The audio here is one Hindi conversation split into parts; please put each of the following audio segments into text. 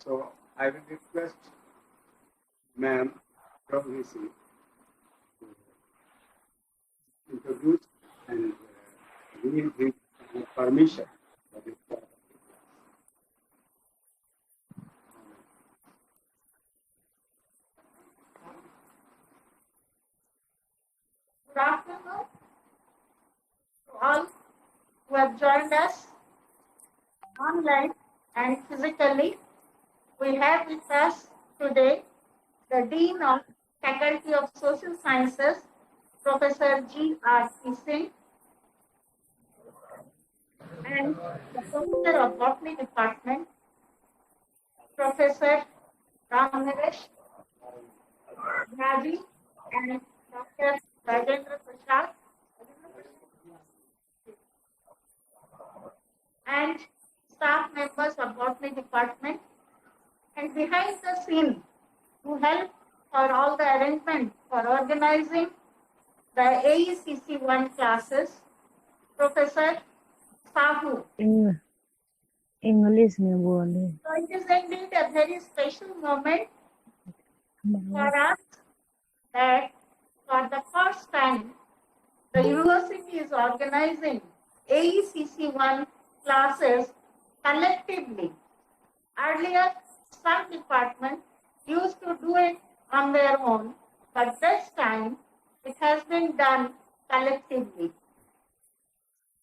So I will request Ma'am Rohisi to introduce and we will give permission for this part of the class. Good afternoon to all who have joined us online and physically. We have with us today the Dean of Faculty of Social Sciences, Professor G.R.P. Singh, and the Professor of Botany Department, Professor Ram Naresh Raji, and Dr. Rajendra Prasad, and staff members of Botany Department, and behind the scene who helped for all the arrangement for organizing the AECC 1 classes, Professor Sahu. English में बोले So it is indeed a very special moment for us that for the first time the university is organizing AECC 1 classes collectively. Earlier, some departments used to do it on their own, but this time it has been done collectively.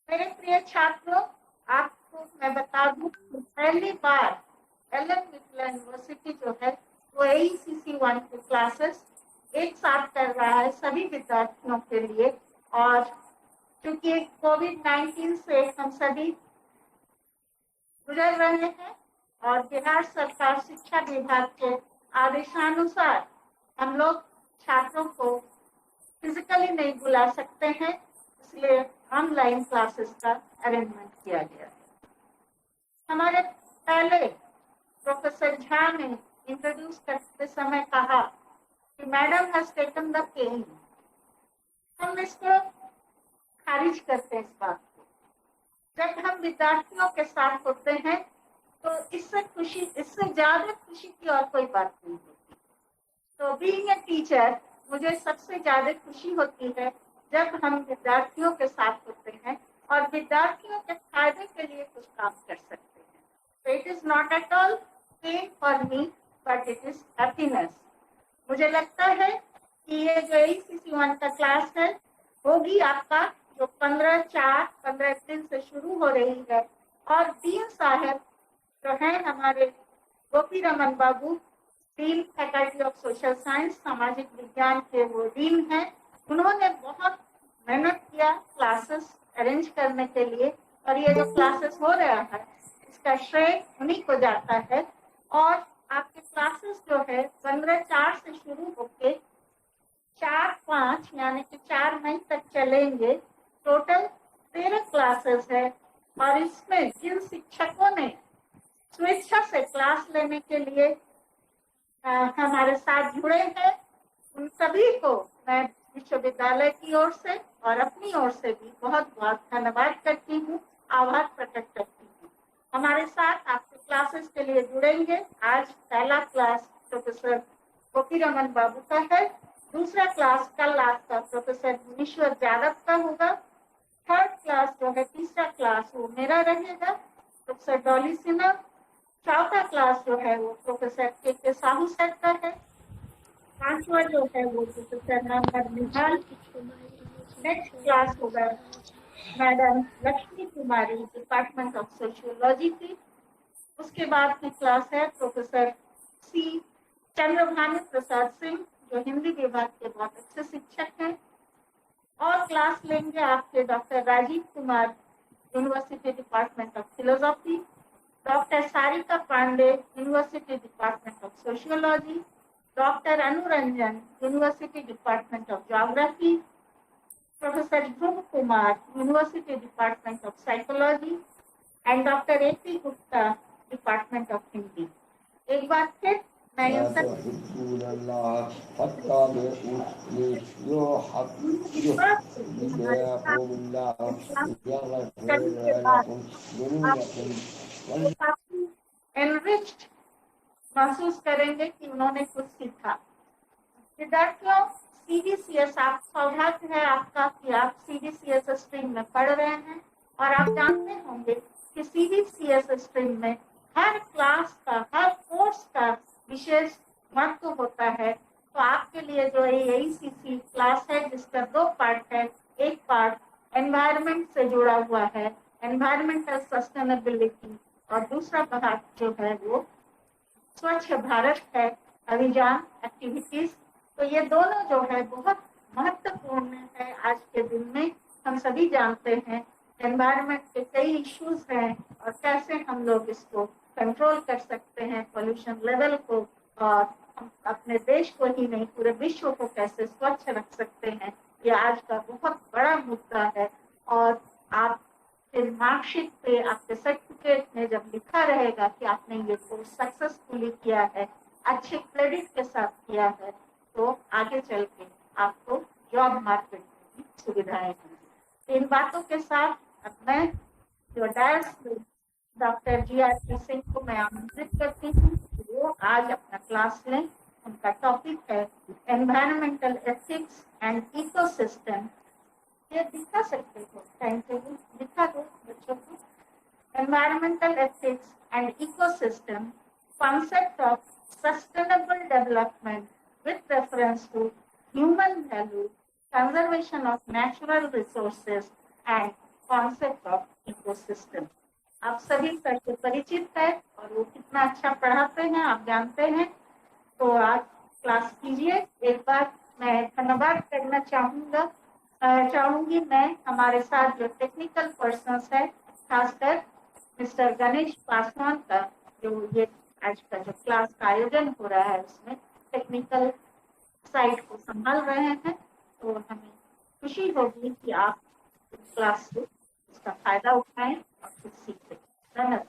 मेरे प्रिय छात्रों, आपको मैं बता दूं कि पहली बार एलन मिथिला यूनिवर्सिटी जो है वो AECC 1 के क्लासेस एक साथ कर रहा है सभी विद्यार्थियों के लिए। और चूंकि कोविड-19 से हम सभी गुजर रहे हैं और बिहार सरकार शिक्षा विभाग के आदेशानुसार हम लोग छात्रों को फिजिकली नहीं बुला सकते हैं, इसलिए ऑनलाइन क्लासेस का अरेंजमेंट किया गया है। हमारे पहले प्रोफेसर झा ने इंट्रोड्यूस करते समय कहा कि madam has taken the pen. हम इसको खारिज करते हैं इस बात को। जब हम विद्यार्थियों के साथ होते हैं तो इससे ज्यादा खुशी की और कोई बात नहीं होती। तो बीइंग ए टीचर मुझे सबसे ज्यादा खुशी होती है जब हम विद्यार्थियों के साथ होते हैं और विद्यार्थियों के फायदे के लिए कुछ काम कर सकते हैं। तो it is not at all pain for me but it is happiness. मुझे लगता है कि ये जो AECC 1 का क्लास है होगी आपका जो 15 दिन से शुरू हो रही है। और डीन साहब जो है हमारे Gopi Raman Babu, dean faculty of social science सामाजिक विज्ञान के वो डीन हैं। उन्होंने बहुत मेहनत किया क्लासेस अरेंज करने के लिए और ये जो क्लासेस हो रहा है इसका श्रेय उन्हीं को जाता है। और आपके क्लासेस जो है 15/4 से शुरू होके 4/5 यानी कि 4 मई तक चलेंगे। टोटल 13 क्लासेस है और इसमें जिन शिक्षकों ने स्वेच्छा से क्लास लेने के लिए हमारे साथ जुड़े हैं उन सभी को मैं विश्वविद्यालय की ओर से और अपनी ओर से भी बहुत बहुत धन्यवाद करती हूँ, आभार प्रकट करती हूँ। हमारे साथ आपके क्लासेस के लिए जुड़ेंगे। आज पहला क्लास प्रोफेसर गोपी रमन बाबू का है। दूसरा क्लास कल आपका प्रोफेसर मुनीश्वर यादव का होगा। थर्ड क्लास जो है तीसरा क्लास वो मेरा रहेगा, प्रोफेसर डॉली सिन्हा। चौथा क्लास जो है वो प्रोफेसर के साहू सर का है। पांचवा जो है वो प्रोफेसर मोहम्मद निहाल। नेक्स्ट क्लास होगा madam Lakshmi Kumari, department of sociology की। उसके बाद की क्लास है प्रोफेसर सी चंद्रभानु प्रसाद सिंह जो हिंदी विभाग के बहुत अच्छे शिक्षक हैं। और क्लास लेंगे आपके doctor Rajiv Kumar, university department of philosophy, doctor Sarika Pandey, university department of sociology, doctor Anuranjan, university department of geography, professor Dhruv Kumar, university department of psychology and doctor AP Gupta, department of Hindi. एक बार फिर मैं enriched महसूस करेंगे कि उन्होंने कुछ सीखा। विद्यार्थियों, सीबीसीएस, आप सौभाग्य है आपका कि आप सीबीसीएस स्ट्रीम में पढ़ रहे हैं और आप जानते होंगे कि सीबीसीएस स्ट्रीम में हर क्लास का, हर कोर्स का विशेष महत्व होता है। तो आपके लिए जो एईसीसी क्लास है जिसका 2 पार्ट है, एक पार्ट एनवायरनमेंट से जुड़ा हुआ है, एनवायरमेंटल सस्टेनेबिलिटी, और दूसरा पार्ट जो है वो स्वच्छ भारत है, अभियान एक्टिविटीज। तो ये दोनों जो है बहुत महत्वपूर्ण है आज के दिन में। हम सभी जानते हैं एनवायरनमेंट के कई इश्यूज हैं और कैसे हम लोग इसको कंट्रोल कर सकते हैं, पोल्यूशन लेवल को, और हम अपने देश को ही नहीं पूरे विश्व को कैसे स्वच्छ रख सकते हैं, ये आज का बहुत बड़ा मुद्दा है। और आप फिर मार्कशीट पे, आपके सर्टिफिकेट में जब लिखा रहेगा कि आपने ये कोर्स सक्सेसफुली किया है, अच्छे क्रेडिट के साथ किया है, तो आगे चल के आपको जॉब मार्केट में भी सुविधाएं हैं। इन बातों के साथ अब मैं जो डायस डॉक्टर GRP सिंह को मैं आमंत्रित करती हूँ कि वो आज अपना क्लास लें। उनका टॉपिक है एनवायरमेंटल एथिक्स एंड इकोसिस्टम। ये दिखा सकते हो, टाइम टेबल दिखा दो बच्चों को। Environmental ethics and ecosystem, concept of sustainable development with reference to human value, conservation of natural resources and concept of ecosystem। आप सभी से परिचित है और वो कितना अच्छा पढ़ाते हैं आप जानते हैं। तो आज क्लास कीजिए। एक बार मैं धन्यवाद करना चाहूंगी मैं हमारे साथ जो टेक्निकल पर्सन्स है, खासकर मिस्टर गणेश पासवान का, जो ये आज का जो क्लास का आयोजन हो रहा है उसमें टेक्निकल साइड को संभाल रहे हैं। तो हमें खुशी होगी कि आप इस क्लास से इसका फायदा उठाएं और कुछ सीखें। धन्यवाद।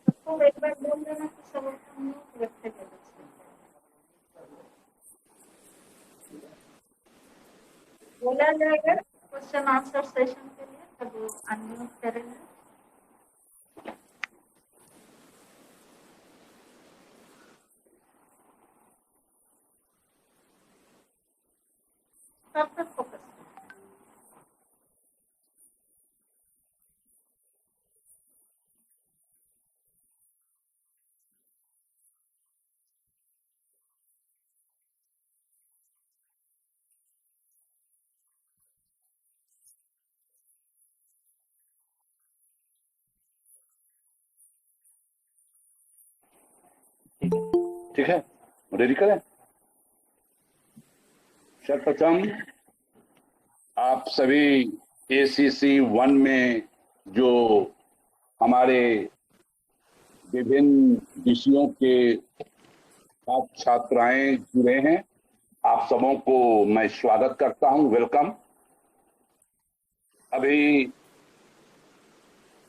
सबको एक बार बोल देना कि सब हम लोग रखे थे। बोला जाएगा क्वेश्चन आंसर सेशन के लिए, तब वो अनम्यूट करेंगे। सब तक फोकस ठीक है, रेडी करें। सर्वप्रथम आप सभी ACC 1 में जो हमारे विभिन्न विषयों के छात्र छात्राएं जुड़े हैं, आप सबों को मैं स्वागत करता हूं, वेलकम। अभी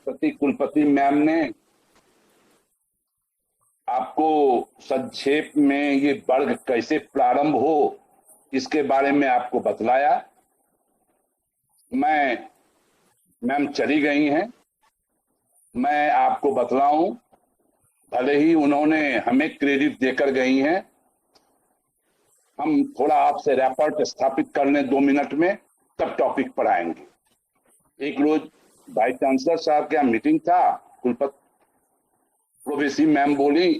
सती कुलपति मैम ने आपको संक्षेप में ये वर्ग कैसे प्रारंभ हो इसके बारे में आपको बतलाया। मैम चली गई हैं, मैं आपको बतलाऊं, भले ही उन्होंने हमें क्रेडिट देकर गई हैं, हम थोड़ा आपसे रैपर्ट स्थापित कर लें 2 मिनट में, तब टॉपिक पर आएंगे। एक रोज वाइस चांसलर साहब के यहाँ मीटिंग था, कुलपति प्रोफेसर मैम बोली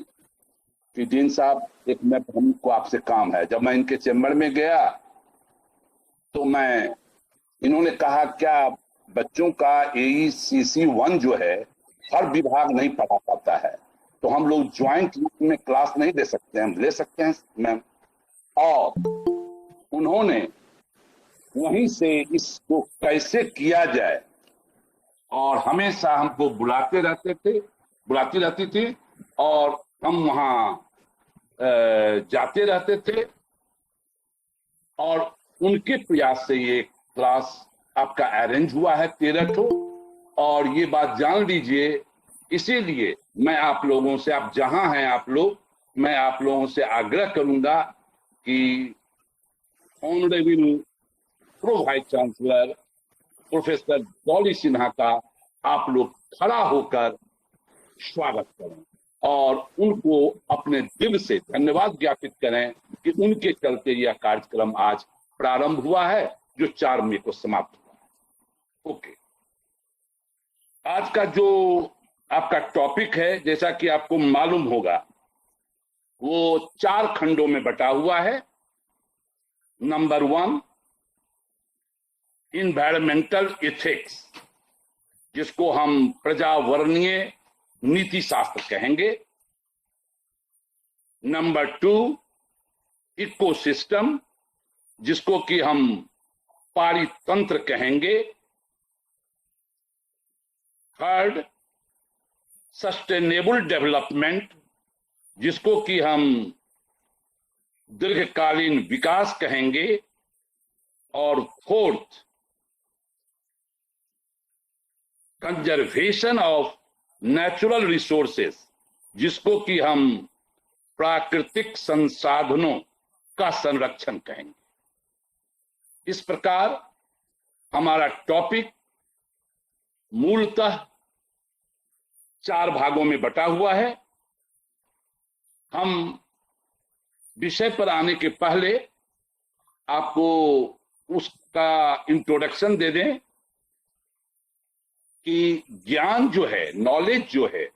कि डीन साहब एक मिनट हमको आपसे काम है। जब मैं इनके चैम्बर में गया तो इन्होंने कहा क्या बच्चों का AECC 1 जो है हर विभाग नहीं पढ़ा पाता है, तो हम लोग ज्वाइंट में क्लास नहीं दे सकते, हम ले सकते हैं मैम। और उन्होंने वहीं से इसको कैसे किया जाए और हमेशा हमको बुलाती रहती थी और हम वहां जाते रहते थे और उनके प्रयास से ये क्लास आपका अरेंज हुआ है 13 ठो। और ये बात जान लीजिए इसीलिए मैं आप लोगों से, आप जहां हैं आप लोग, मैं आप लोगों से आग्रह करूंगा कि honourable pro vice chancellor professor Dolly Sinha का आप लोग खड़ा होकर स्वागत करें और उनको अपने दिल से धन्यवाद ज्ञापित करें कि उनके चलते यह कार्यक्रम आज प्रारंभ हुआ है, जो 4 मई को समाप्त हुआ है। ओके, आज का जो आपका टॉपिक है, जैसा कि आपको मालूम होगा, वो 4 खंडों में बटा हुआ है। नंबर 1, इन्वायरमेंटल एथिक्स, जिसको हम पर्यावरणीय नीति शास्त्र कहेंगे। नंबर 2, इकोसिस्टम, जिसको कि हम पारितंत्र कहेंगे। थर्ड, सस्टेनेबल डेवलपमेंट, जिसको कि हम दीर्घकालीन विकास कहेंगे। और fourth, conservation of natural resources, जिसको कि हम प्राकृतिक संसाधनों का संरक्षण कहेंगे। इस प्रकार हमारा टॉपिक मूलतः 4 भागों में बटा हुआ है। हम विषय पर आने के पहले आपको उसका इंट्रोडक्शन दे दें कि ज्ञान जो है, नॉलेज जो है,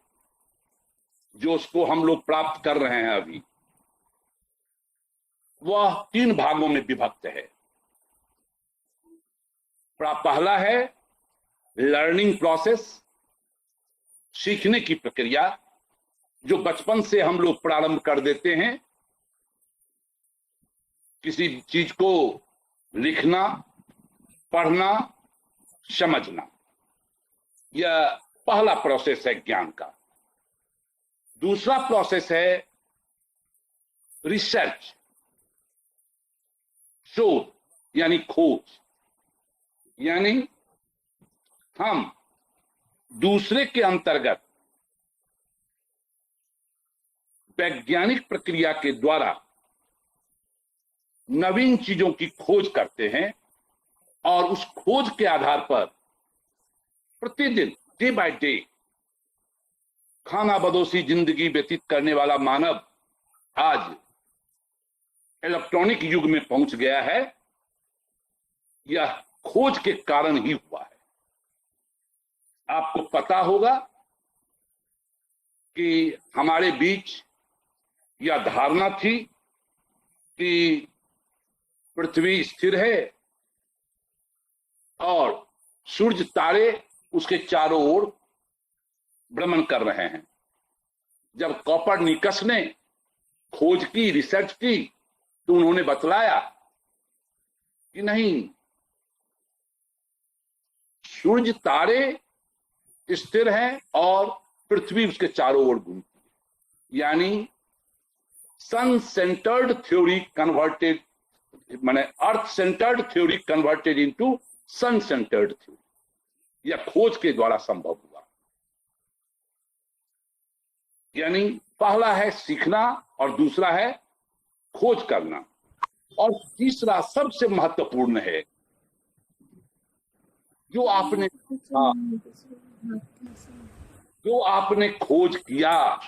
जो उसको हम लोग प्राप्त कर रहे हैं अभी, वह 3 भागों में विभक्त है। पहला है लर्निंग प्रोसेस, सीखने की प्रक्रिया, जो बचपन से हम लोग प्रारंभ कर देते हैं। किसी चीज को लिखना, पढ़ना, समझना, यह पहला प्रोसेस है ज्ञान का। दूसरा प्रोसेस है रिसर्च, शोध यानी खोज, यानी हम दूसरे के अंतर्गत वैज्ञानिक प्रक्रिया के द्वारा नवीन चीजों की खोज करते हैं और उस खोज के आधार पर प्रतिदिन, डे बाय डे, खाना बदोशी जिंदगी व्यतीत करने वाला मानव आज इलेक्ट्रॉनिक युग में पहुंच गया है। यह खोज के कारण ही हुआ है। आपको पता होगा कि हमारे बीच यह धारणा थी कि पृथ्वी स्थिर है और सूर्य तारे उसके चारों ओर भ्रमण कर रहे हैं। जब कोपरनिकस ने खोज की, रिसर्च की, तो उन्होंने बतलाया कि नहीं, सूर्य तारे स्थिर हैं और पृथ्वी उसके चारों ओर घूमती है। यानी सन सेंटर्ड थ्योरी कन्वर्टेड, माने अर्थ सेंटर्ड थ्योरी कन्वर्टेड इनटू सन सेंटर्ड थ्योरी, यह खोज के द्वारा संभव हुआ। यानी पहला है सीखना और दूसरा है खोज करना, और तीसरा सबसे महत्वपूर्ण है, जो आपने खोज किया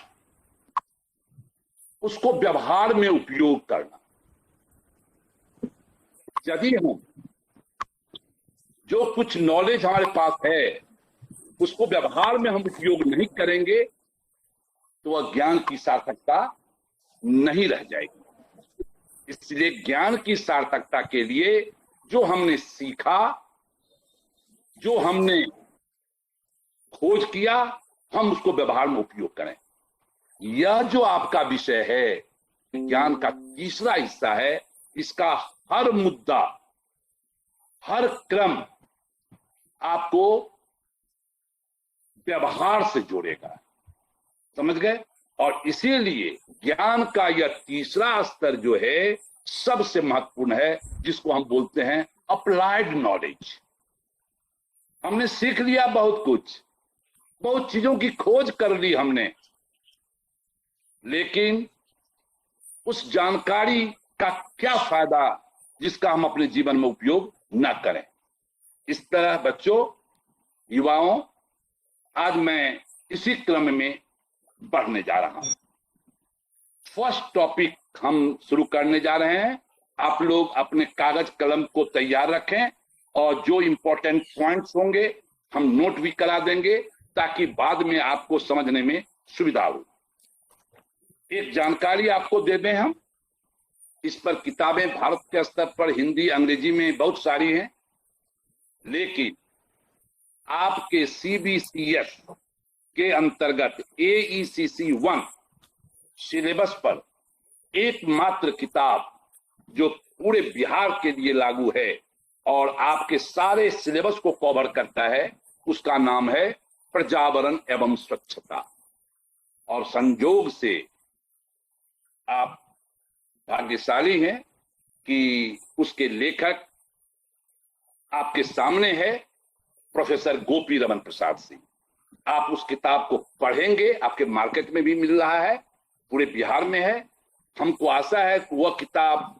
उसको व्यवहार में उपयोग करना। यदि हम जो कुछ नॉलेज हमारे पास है उसको व्यवहार में हम उपयोग नहीं करेंगे तो वह ज्ञान की सार्थकता नहीं रह जाएगी। इसलिए ज्ञान की सार्थकता के लिए जो हमने सीखा, जो हमने खोज किया, हम उसको व्यवहार में उपयोग करें। यह जो आपका विषय है, ज्ञान का तीसरा हिस्सा है, इसका हर मुद्दा, हर क्रम आपको व्यवहार से जोड़ेगा। समझ गए? और इसीलिए ज्ञान का यह तीसरा स्तर जो है सबसे महत्वपूर्ण है, जिसको हम बोलते हैं अप्लाइड नॉलेज। हमने सीख लिया बहुत कुछ, बहुत चीजों की खोज कर ली हमने, लेकिन उस जानकारी का क्या फायदा जिसका हम अपने जीवन में उपयोग न करें। इस तरह बच्चों, युवाओं, आज मैं इसी क्रम में बढ़ने जा रहा हूं। फर्स्ट टॉपिक हम शुरू करने जा रहे हैं। आप लोग अपने कागज कलम को तैयार रखें और जो इंपॉर्टेंट पॉइंट्स होंगे हम नोट भी करा देंगे ताकि बाद में आपको समझने में सुविधा हो। एक जानकारी आपको दे दें हम, इस पर किताबें भारत के स्तर पर हिंदी अंग्रेजी में बहुत सारी हैं, लेकिन आपके CBCS के अंतर्गत AECC 1 सिलेबस पर एकमात्र किताब जो पूरे बिहार के लिए लागू है और आपके सारे सिलेबस को कवर करता है, उसका नाम है पर्यावरण एवं स्वच्छता। और संयोग से आप भाग्यशाली हैं कि उसके लेखक आपके सामने है प्रोफेसर गोपी रमन प्रसाद सिंह। आप उस किताब को पढ़ेंगे, आपके मार्केट में भी मिल रहा है, पूरे बिहार में है। हमको आशा है कि वह किताब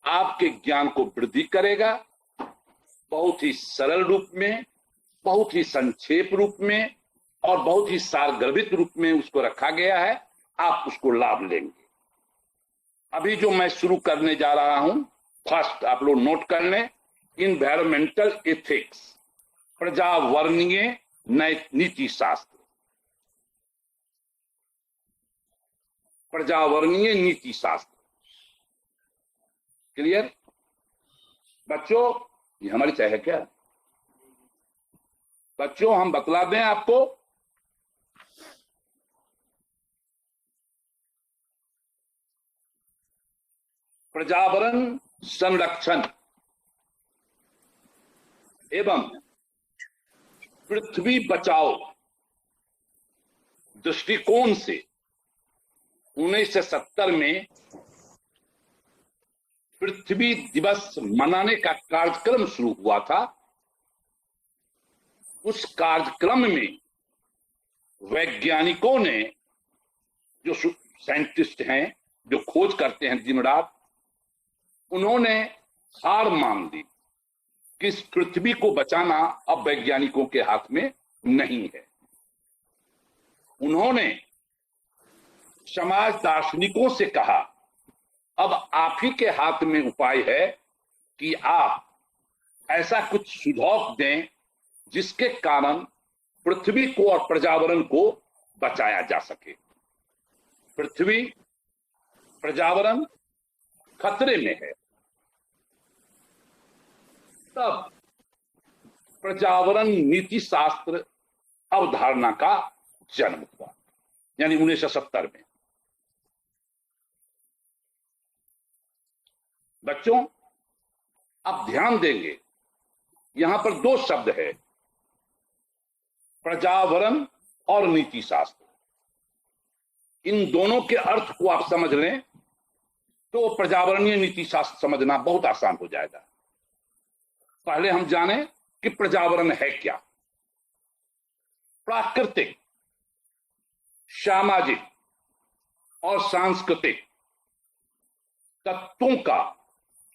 आपके ज्ञान को वृद्धि करेगा। बहुत ही सरल रूप में, बहुत ही संक्षेप रूप में और बहुत ही सारगर्भित रूप में उसको रखा गया है। आप उसको लाभ लेंगे। अभी जो मैं शुरू करने जा रहा हूं, फर्स्ट आप लोग नोट कर लें, इन्वायरमेंटल एथिक्स, पर्यावरणीय नीति शास्त्र। पर्यावरणीय नीति शास्त्र क्लियर बच्चों? ये हमारी चाय है क्या बच्चों? हम बतला दें आपको, पर्यावरण संरक्षण एवं पृथ्वी बचाओ दृष्टिकोण से 1970 में पृथ्वी दिवस मनाने का कार्यक्रम शुरू हुआ था। उस कार्यक्रम में वैज्ञानिकों ने, जो साइंटिस्ट हैं, जो खोज करते हैं दिन रात, उन्होंने हार मान ली कि इस पृथ्वी को बचाना अब वैज्ञानिकों के हाथ में नहीं है। उन्होंने समाज दार्शनिकों से कहा, अब आप ही के हाथ में उपाय है कि आप ऐसा कुछ सुझाव दें जिसके कारण पृथ्वी को और पर्यावरण को बचाया जा सके। पृथ्वी, पर्यावरण खतरे में है। तब पर्यावरण नीति शास्त्र अवधारणा का जन्म हुआ, यानी 1970 में। बच्चों अब ध्यान देंगे, यहां पर दो शब्द है, पर्यावरण और नीति शास्त्र। इन दोनों के अर्थ को आप समझ लें तो पर्यावरणीय नीति शास्त्र समझना बहुत आसान हो जाएगा। पहले हम जाने कि पर्यावरण है क्या। प्राकृतिक, सामाजिक और सांस्कृतिक तत्वों का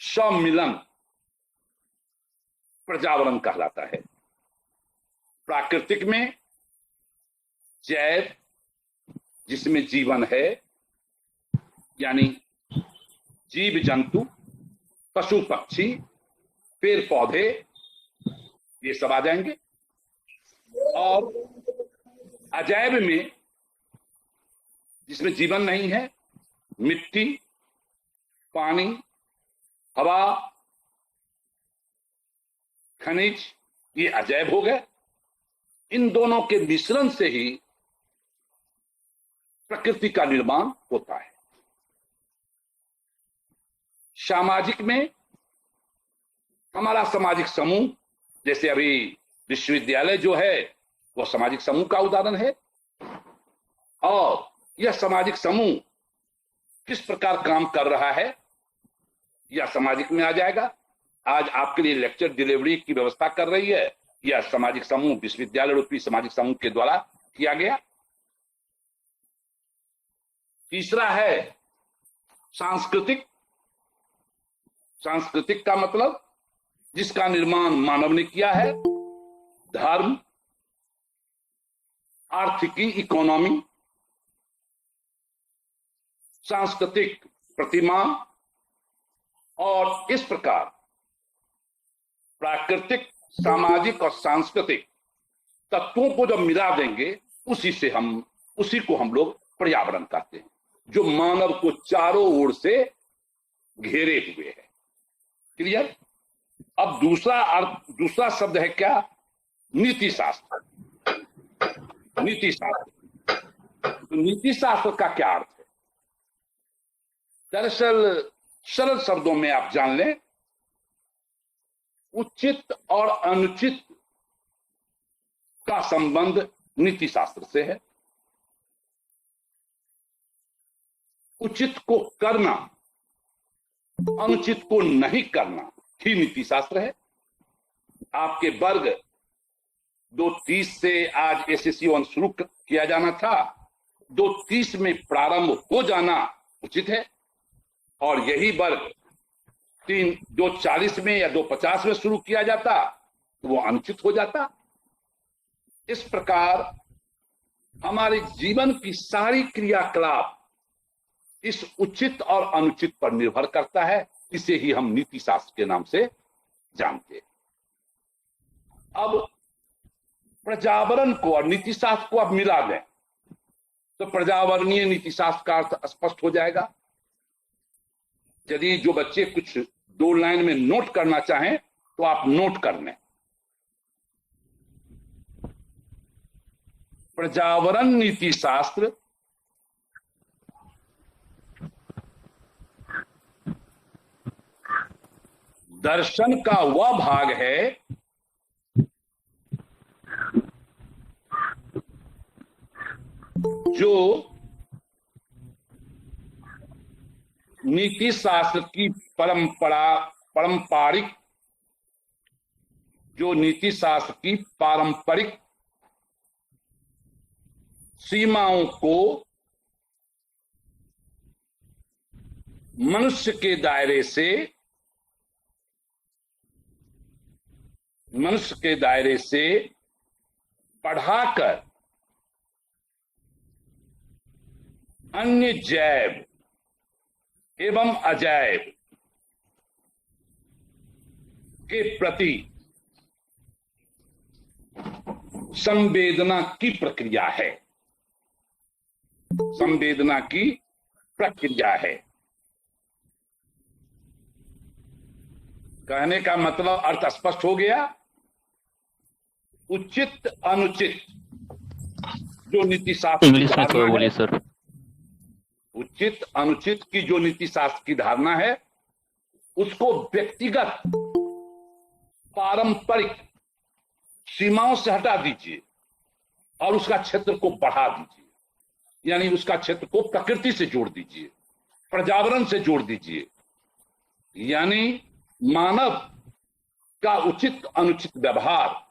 सम्मिलन पर्यावरण कहलाता है। प्राकृतिक में जैव, जिसमें जीवन है, यानी जीव जंतु, पशु पक्षी, पेड़ पौधे, ये सब आ जाएंगे। और अजैव में, जिसमें जीवन नहीं है, मिट्टी, पानी, हवा, खनिज, ये अजैव हो गए। इन दोनों के मिश्रण से ही प्रकृति का निर्माण होता है। सामाजिक में हमारा सामाजिक समूह, जैसे अभी विश्वविद्यालय जो है वह सामाजिक समूह का उदाहरण है। और यह सामाजिक समूह किस प्रकार काम कर रहा है यह सामाजिक में आ जाएगा। आज आपके लिए लेक्चर डिलीवरी की व्यवस्था कर रही है, यह सामाजिक समूह, विश्वविद्यालय रूपी सामाजिक समूह के द्वारा किया गया। तीसरा है सांस्कृतिक। सांस्कृतिक का मतलब जिसका निर्माण मानव ने किया है, धर्म, आर्थिकी, इकोनॉमी, सांस्कृतिक प्रतिमा, और इस प्रकार प्राकृतिक, सामाजिक और सांस्कृतिक तत्वों को जब मिला देंगे उसी को हम लोग पर्यावरण कहते हैं, जो मानव को चारों ओर से घेरे हुए है। क्लियर? अब दूसरा शब्द है क्या? नीति शास्त्र। नीति शास्त्र, तो नीति शास्त्र का क्या अर्थ है? दरअसल सरल शब्दों में आप जान लें, उचित और अनुचित का संबंध नीति शास्त्र से है। उचित को करना, अनुचित को नहीं करना ही नीति शास्त्र है। आपके वर्ग 2:30 से आज एसएससी 1 शुरू किया जाना था, 2:30 में प्रारंभ हो जाना उचित है, और यही वर्ग 2:40 में या 2:50 में शुरू किया जाता तो वो अनुचित हो जाता। इस प्रकार हमारे जीवन की सारी क्रियाकलाप इस उचित और अनुचित पर निर्भर करता है। इसे ही हम नीति शास्त्र के नाम से जानते हैं। अब पर्यावरण को और नीति शास्त्र को अब मिला दें तो पर्यावरणीय नीति शास्त्र का अर्थ स्पष्ट हो जाएगा। यदि जो बच्चे कुछ 2 लाइन में नोट करना चाहें तो आप नोट कर लें। पर्यावरण नीति शास्त्र दर्शन का वह भाग है जो नीति शास्त्र की पारंपरिक सीमाओं को मनुष्य के दायरे से बढ़ाकर अन्य जैव एवं अजैव के प्रति संवेदना की प्रक्रिया है। संवेदना की प्रक्रिया है। कहने का मतलब अर्थ स्पष्ट हो गया। उचित अनुचित जो नीति शास्त्र इंग्लिश में थोड़ा बोलिए सर। उचित अनुचित की जो नीति शास्त्र की धारणा है उसको व्यक्तिगत पारंपरिक सीमाओं से हटा दीजिए और उसका क्षेत्र को बढ़ा दीजिए, यानी उसका क्षेत्र को प्रकृति से जोड़ दीजिए, पर्यावरण से जोड़ दीजिए। यानी मानव का उचित अनुचित व्यवहार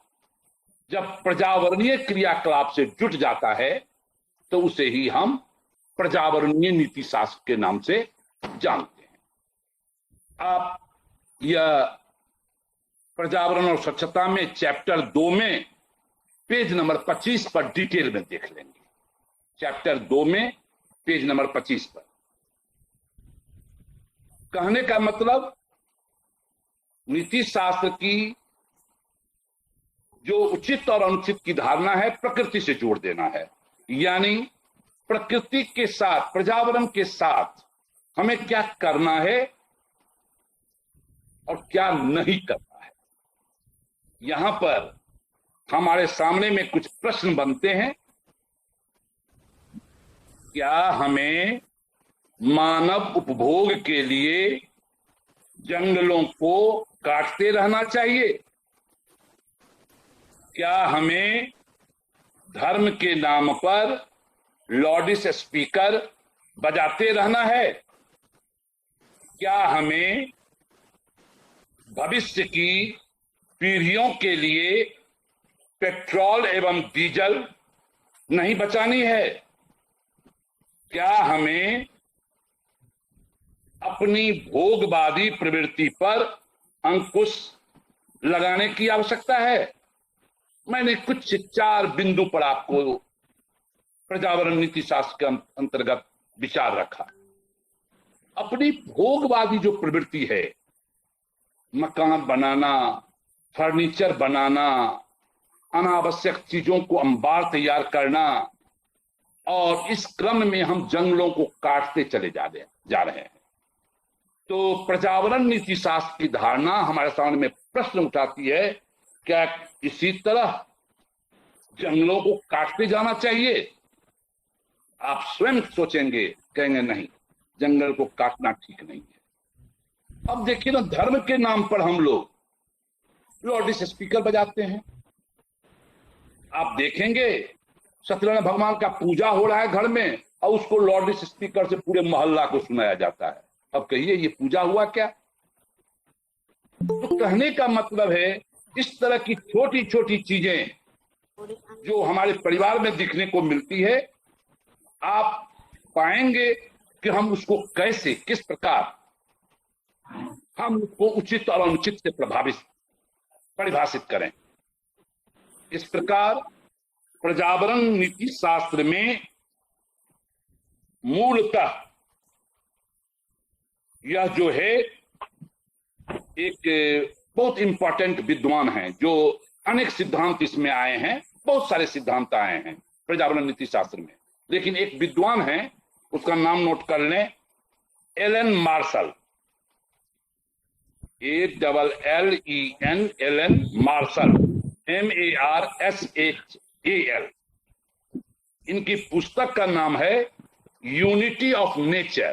जब पर्यावरणीय क्रियाकलाप से जुट जाता है तो उसे ही हम पर्यावरणीय नीति शास्त्र के नाम से जानते हैं। आप यह पर्यावरण और स्वच्छता में चैप्टर 2 में पेज नंबर 25 पर डिटेल में देख लेंगे। चैप्टर 2 में पेज नंबर 25 पर। कहने का मतलब नीति शास्त्र की जो उचित और अनुचित की धारणा है प्रकृति से जोड़ देना है। यानी प्रकृति के साथ, पर्यावरण के साथ हमें क्या करना है और क्या नहीं करना है। यहां पर हमारे सामने में कुछ प्रश्न बनते हैं। क्या हमें मानव उपभोग के लिए जंगलों को काटते रहना चाहिए? क्या हमें धर्म के नाम पर लाउड स्पीकर बजाते रहना है? क्या हमें भविष्य की पीढ़ियों के लिए पेट्रोल एवं डीजल नहीं बचानी है? क्या हमें अपनी भोगवादी प्रवृत्ति पर अंकुश लगाने की आवश्यकता है? मैंने कुछ 4 बिंदु पर आपको पर्यावरण नीति शास्त्र के अंतर्गत विचार रखा। अपनी भोगवादी जो प्रवृत्ति है, मकान बनाना, फर्नीचर बनाना, अनावश्यक चीजों को अंबार तैयार करना, और इस क्रम में हम जंगलों को काटते चले जा रहे हैं। तो पर्यावरण नीति शास्त्र की धारणा हमारे सामने में प्रश्न उठाती है, क्या इसी तरह जंगलों को काटते जाना चाहिए? आप स्वयं सोचेंगे, कहेंगे नहीं, जंगल को काटना ठीक नहीं है। अब देखिए ना, धर्म के नाम पर हम लोग लॉर्डिस स्पीकर बजाते हैं। आप देखेंगे सत्यनारायण भगवान का पूजा हो रहा है घर में, और उसको लॉर्डिस स्पीकर से पूरे मोहल्ला को सुनाया जाता है। अब कहिए ये पूजा हुआ क्या? तो कहने का मतलब है, इस तरह की छोटी छोटी चीजें जो हमारे परिवार में दिखने को मिलती है, आप पाएंगे कि हम उसको कैसे, किस प्रकार हम उसको उचित और अनुचित से परिभाषित करें। इस प्रकार पर्यावरण नीति शास्त्र में मूलतः यह जो है एक बहुत इंपॉर्टेंट विद्वान है, जो अनेक सिद्धांत इसमें आए हैं, बहुत सारे सिद्धांत आए हैं पर्यावरण नीति शास्त्र में, लेकिन एक विद्वान है, उसका नाम नोट कर लें, Allen Marshall, ALLEN, Allen Marshall, MARSHAL। इनकी पुस्तक का नाम है यूनिटी ऑफ नेचर।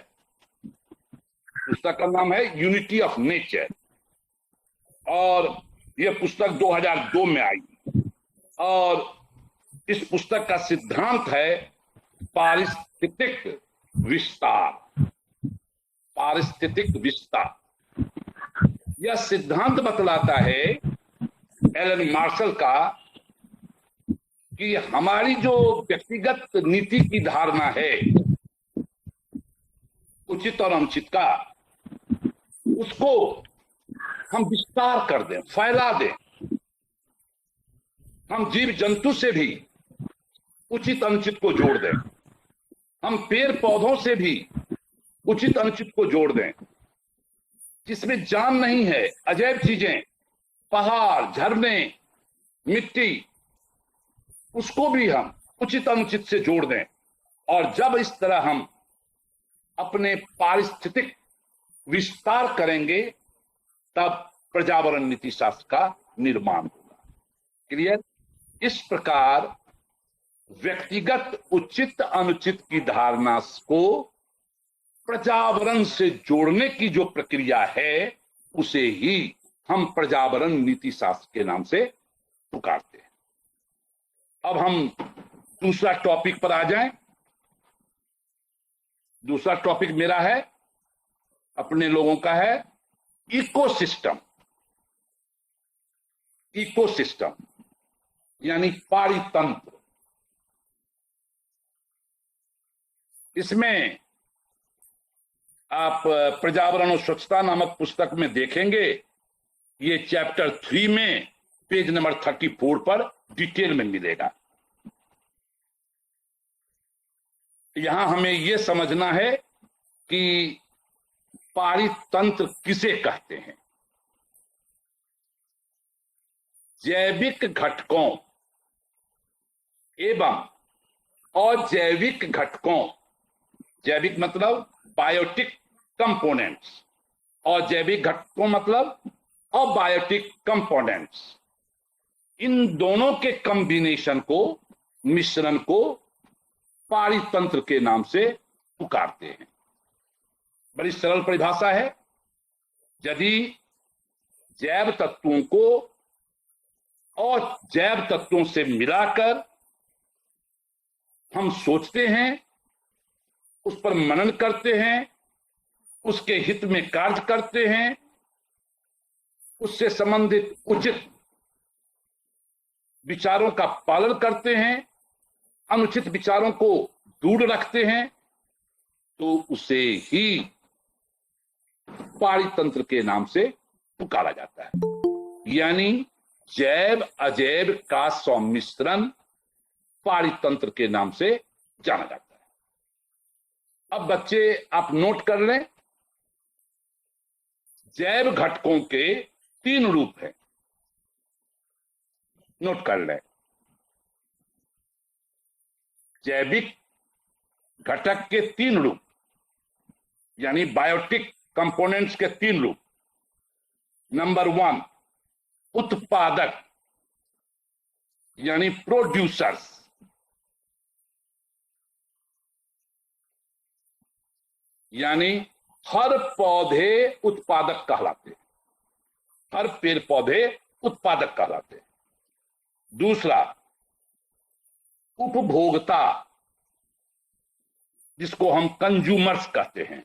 पुस्तक का नाम है यूनिटी ऑफ नेचर, और यह पुस्तक 2002 में आई, और इस पुस्तक का सिद्धांत है पारिस्थितिक विस्तार। पारिस्थितिक विस्तार, यह सिद्धांत बतलाता है एलन मार्शल का कि हमारी जो व्यक्तिगत नीति की धारणा है उचित और अनुचित का, उसको हम विस्तार कर दें, फैला दें। हम जीव जंतु से भी उचित अनुचित को जोड़ दें, हम पेड़ पौधों से भी उचित अनुचित को जोड़ दें। जिसमें जान नहीं है, अजैब चीजें, पहाड़, झरने, मिट्टी, उसको भी हम उचित अनुचित से जोड़ दें। और जब इस तरह हम अपने पारिस्थितिक विस्तार करेंगे, तब पर्यावरण नीति शास्त्र का निर्माण होगा। क्लियर? इस प्रकार व्यक्तिगत उचित अनुचित की धारणा को पर्यावरण से जोड़ने की जो प्रक्रिया है, उसे ही हम पर्यावरण नीति शास्त्र के नाम से पुकारते हैं। अब हम दूसरा टॉपिक पर आ जाएं। दूसरा टॉपिक मेरा है, अपने लोगों का है, इकोसिस्टम। इकोसिस्टम यानी पारितंत्र। इसमें आप पर्यावरण और स्वच्छता नामक पुस्तक में देखेंगे, ये चैप्टर 3 में पेज नंबर 34 पर डिटेल में मिलेगा। यहां हमें यह समझना है कि पारितंत्र किसे कहते हैं। जैविक घटकों एवं अजैविक घटकों, जैविक मतलब बायोटिक कंपोनेंट्स, और जैविक घटकों मतलब अबायोटिक कंपोनेंट्स, इन दोनों के कॉम्बिनेशन को, मिश्रण को पारितंत्र के नाम से पुकारते हैं। बड़ी सरल परिभाषा है। यदि जैव तत्वों को और जैव तत्वों से मिलाकर हम सोचते हैं, उस पर मनन करते हैं, उसके हित में कार्य करते हैं, उससे संबंधित उचित विचारों का पालन करते हैं, अनुचित विचारों को दूर रखते हैं तो उसे ही पारितंत्र के नाम से पुकारा जाता है। यानी जैव अजैव का सम्मिश्रण पारितंत्र के नाम से जाना जाता है। अब बच्चे आप नोट कर लें, जैव घटकों के 3 रूप हैं। नोट कर लें, जैविक घटक के 3 रूप, यानी बायोटिक कंपोनेंट्स के 3 रूप। नंबर 1 उत्पादक यानी प्रोड्यूसर्स, यानी हर पौधे उत्पादक कहलाते हैं, हर पेड़ पौधे उत्पादक कहलाते हैं। दूसरा उपभोक्ता, जिसको हम कंज्यूमर्स कहते हैं।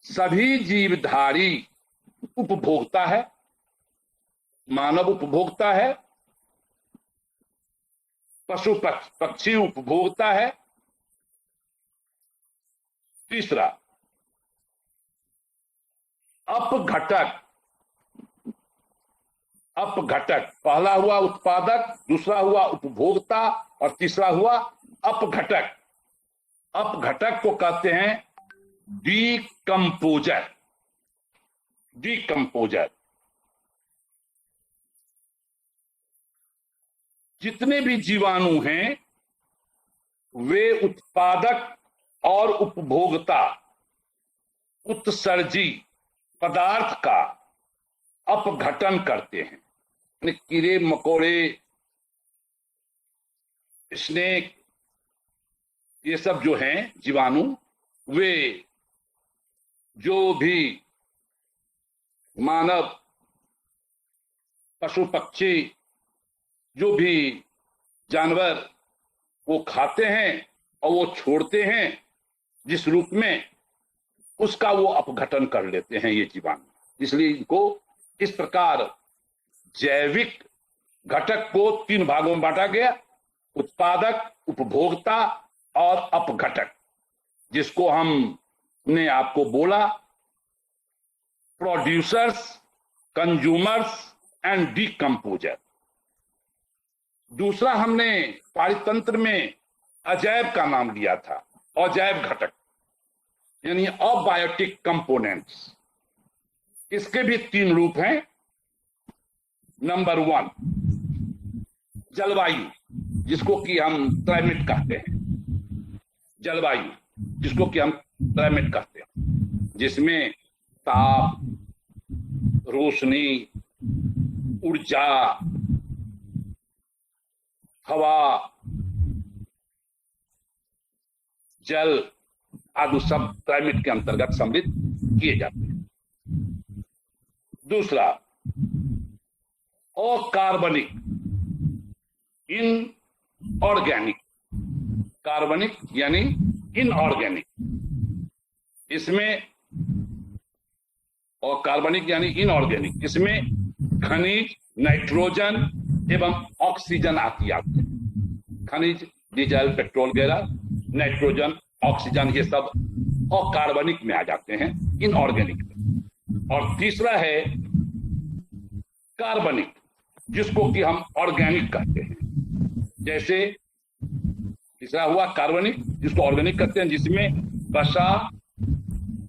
सभी जीवधारी उपभोक्ता है, मानव उपभोक्ता है, पशु पक्षी उपभोक्ता है। तीसरा अपघटक, अपघटक, पहला हुआ उत्पादक, दूसरा हुआ उपभोक्ता और तीसरा हुआ अपघटक। अपघटक को कहते हैं डीकंपोजर, डीकंपोजर। जितने भी जीवाणु हैं वे उत्पादक और उपभोक्ता उत्सर्जी पदार्थ का अपघटन करते हैं। कीड़े मकोड़े, स्नेक, ये सब जो हैं जीवाणु, वे जो भी मानव पशु पक्षी जो भी जानवर वो खाते हैं और वो छोड़ते हैं जिस रूप में, उसका वो अपघटन कर लेते हैं ये जीवाणु। इसलिए इनको इस प्रकार जैविक घटक को 3 भागों में बांटा गया, उत्पादक, उपभोक्ता और अपघटक, जिसको हमने आपको बोला प्रोड्यूसर्स, कंज्यूमर्स एंड डीकंपोजर। दूसरा हमने पारितंत्र में अजैव का नाम लिया था, अजैव घटक यानी अबायोटिक कंपोनेंट्स। इसके भी 3 रूप हैं। नंबर 1 जलवायु, जिसको कि हम क्लाइमेट कहते हैं, जलवायु जिसको कि हम क्लाइमेट कहते हैं, जिसमें ताप, रोशनी, ऊर्जा, हवा, जल आदि सब क्लाइमेट के अंतर्गत सम्मिलित किए जाते हैं। दूसरा अकार्बनिक, इनऑर्गेनिक, कार्बनिक यानी इनऑर्गेनिक। इसमें और कार्बनिक यानी इनऑर्गेनिक, इसमें खनिज, नाइट्रोजन एवं ऑक्सीजन आती है। खनिज, डीजल, पेट्रोल वगैरह, नाइट्रोजन, ऑक्सीजन, ये सब अकार्बनिक में आ जाते हैं, इनऑर्गेनिक में। और तीसरा है कार्बनिक, जिसको कि हम ऑर्गेनिक कहते हैं। जैसे तीसरा हुआ कार्बनिक, जिसको ऑर्गेनिक कहते हैं, जिसमें वसा,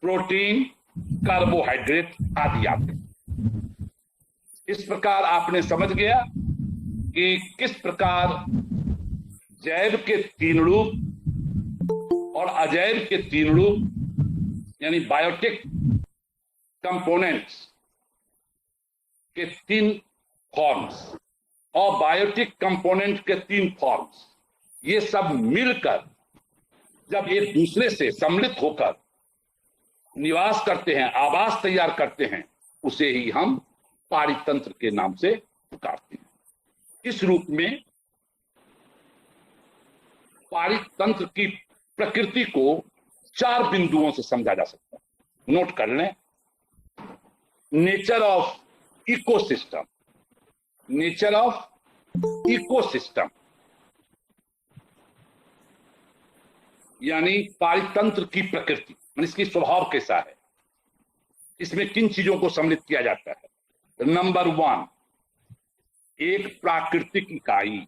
प्रोटीन, कार्बोहाइड्रेट आदि आते हैं। इस प्रकार आपने समझ गया कि किस प्रकार जैव के 3 रूप और अजैव के 3 रूप यानी बायोटिक कंपोनेंट्स के 3 फॉर्म्स और बायोटिक कंपोनेंट के 3 फॉर्म्स, ये सब मिलकर जब एक दूसरे से सम्मिलित होकर निवास करते हैं, आवास तैयार करते हैं, उसे ही हम पारितंत्र के नाम से पुकारते हैं। इस रूप में पारितंत्र की प्रकृति को 4 बिंदुओं से समझा जा सकता है। नोट कर लें, nature of ecosystem, nature of ecosystem यानी पारितंत्र की प्रकृति, इसकी स्वभाव कैसा है, इसमें किन चीजों को सम्मिलित किया जाता है। नंबर 1, एक प्राकृतिक इकाई।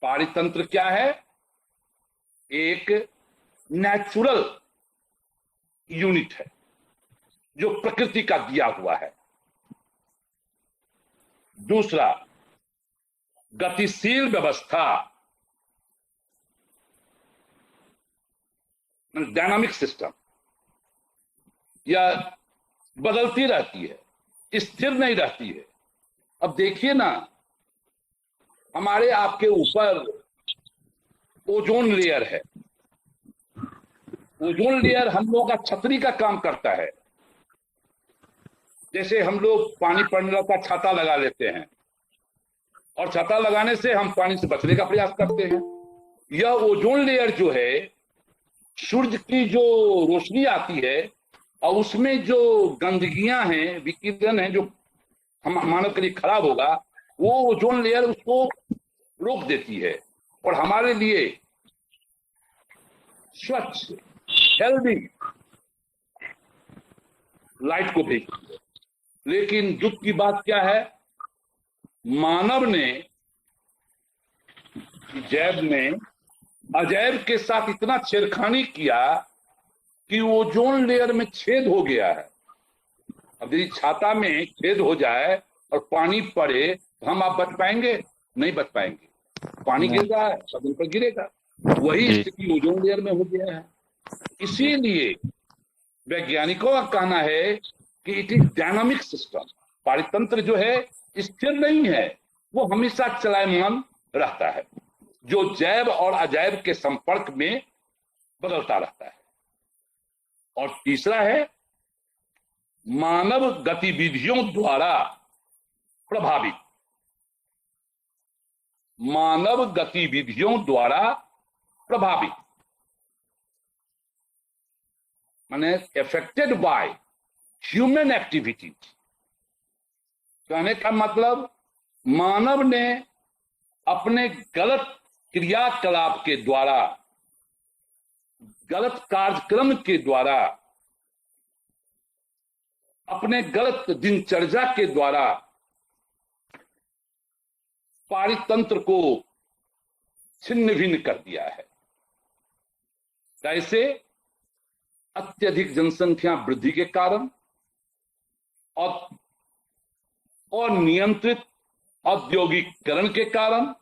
पारितंत्र क्या है? एक नेचुरल यूनिट है जो प्रकृति का दिया हुआ है। दूसरा, गतिशील व्यवस्था, डायनामिक सिस्टम, या बदलती रहती है, स्थिर नहीं रहती है। अब देखिए ना, हमारे आपके ऊपर ओजोन लेयर है। ओजोन लेयर हम लोग का छतरी का काम करता है। जैसे हम लोग पानी पड़ने लगता है, छाता लगा लेते हैं, और छाता लगाने से हम पानी से बचने का प्रयास करते हैं। यह ओजोन लेयर जो है, सूर्य की जो रोशनी आती है और उसमें जो गंदगियां हैं, विकिरण है, जो हम मानव के लिए खराब होगा, वो ओजोन लेयर उसको रोक देती है और हमारे लिए स्वच्छ, हेल्दी लाइट को भेजती है। लेकिन दुख की बात क्या है, मानव ने जैव ने अजैव के साथ इतना छेड़खानी किया कि ओजोन लेयर में छेद हो गया है। अब यदि छाता में छेद हो जाए और पानी पड़े तो हम आप बच पाएंगे? नहीं बच पाएंगे। पानी गिर रहा है, सदन पर गिरेगा। वही स्थिति ओजोन लेयर में हो गया है। इसीलिए वैज्ञानिकों का कहना है कि इट इज डायनामिक सिस्टम। पारितंत्र जो है स्थिर नहीं है, वो हमेशा चलायमान रहता है, जो जैव और अजैव के संपर्क में बदलता रहता है। और तीसरा है मानव गतिविधियों द्वारा प्रभावित। मानव गतिविधियों द्वारा प्रभावित माने एफेक्टेड बाय ह्यूमन एक्टिविटीज। कहने का मतलब, मानव ने अपने गलत क्रियाकलाप के द्वारा, गलत कार्यक्रम के द्वारा, अपने गलत दिनचर्या के द्वारा पारितंत्र को छिन्न भिन्न कर दिया है। कैसे? अत्यधिक जनसंख्या वृद्धि के कारण और नियंत्रित औद्योगिकरण के कारण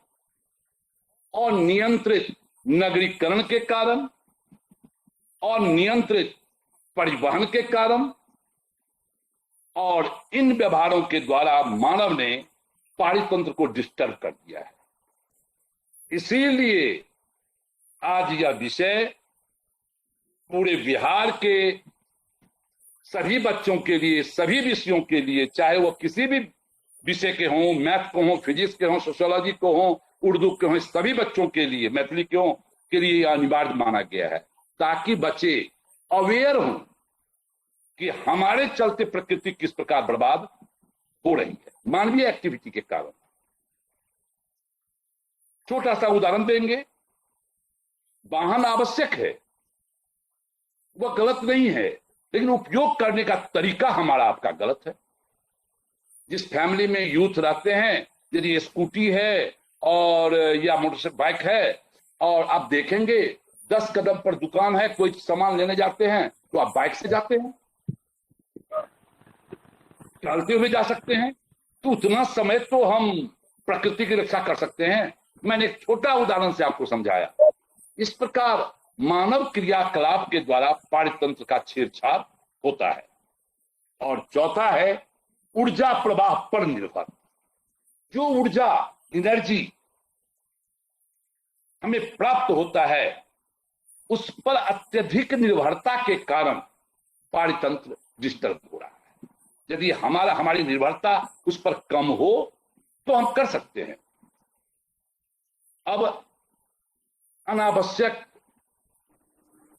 और नियंत्रित नगरीकरण के कारण और नियंत्रित परिवहन के कारण, और इन व्यवहारों के द्वारा मानव ने पारितंत्र को डिस्टर्ब कर दिया है। इसीलिए आज यह विषय पूरे बिहार के सभी बच्चों के लिए, सभी विषयों के लिए, चाहे वो किसी भी विषय के हों, मैथ को हों, फिजिक्स के हों, सोशियोलॉजी को हों, उर्दू के हों, सभी बच्चों के लिए, मैथिली के हों, के लिए अनिवार्य माना गया है, ताकि बच्चे अवेयर हों कि हमारे चलते प्रकृति किस प्रकार बर्बाद हो रही है मानवीय एक्टिविटी के कारण। छोटा सा उदाहरण देंगे। वाहन आवश्यक है, वह गलत नहीं है, लेकिन उपयोग करने का तरीका हमारा आपका गलत है। जिस फैमिली में यूथ रहते हैं, यदि स्कूटी है और या मोटरसाइकिल बाइक है, और आप देखेंगे 10 कदम पर दुकान है, कोई सामान लेने जाते हैं तो आप बाइक से जाते हैं, चलते हुए जा सकते हैं, तो उतना समय तो हम प्रकृति की रक्षा कर सकते हैं। मैंने एक छोटा उदाहरण से आपको समझाया। इस प्रकार मानव क्रियाकलाप के द्वारा पारितंत्र का छेड़छाड़ होता है। और चौथा है ऊर्जा प्रवाह पर निर्भर। जो ऊर्जा, एनर्जी हमें प्राप्त होता है, उस पर अत्यधिक निर्भरता के कारण पारितंत्र डिस्टर्ब हो रहा है। यदि हमारी निर्भरता उस पर कम हो तो हम कर सकते हैं। अब अनावश्यक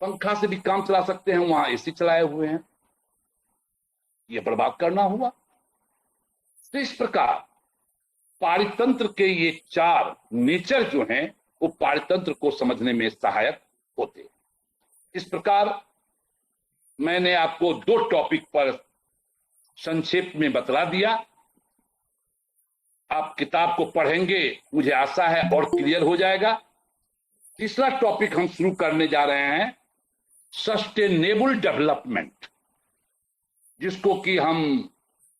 पंखा से भी काम चला सकते हैं, वहां एसी चलाए हुए हैं, यह बर्बाद करना हुआ। तो इस प्रकार पारितंत्र के ये 4 नेचर जो हैं वो पारितंत्र को समझने में सहायक होते हैं। इस प्रकार मैंने आपको 2 टॉपिक पर संक्षेप में बतला दिया। आप किताब को पढ़ेंगे, मुझे आशा है और क्लियर हो जाएगा। तीसरा टॉपिक हम शुरू करने जा रहे हैं सस्टेनेबल डेवलपमेंट, जिसको कि हम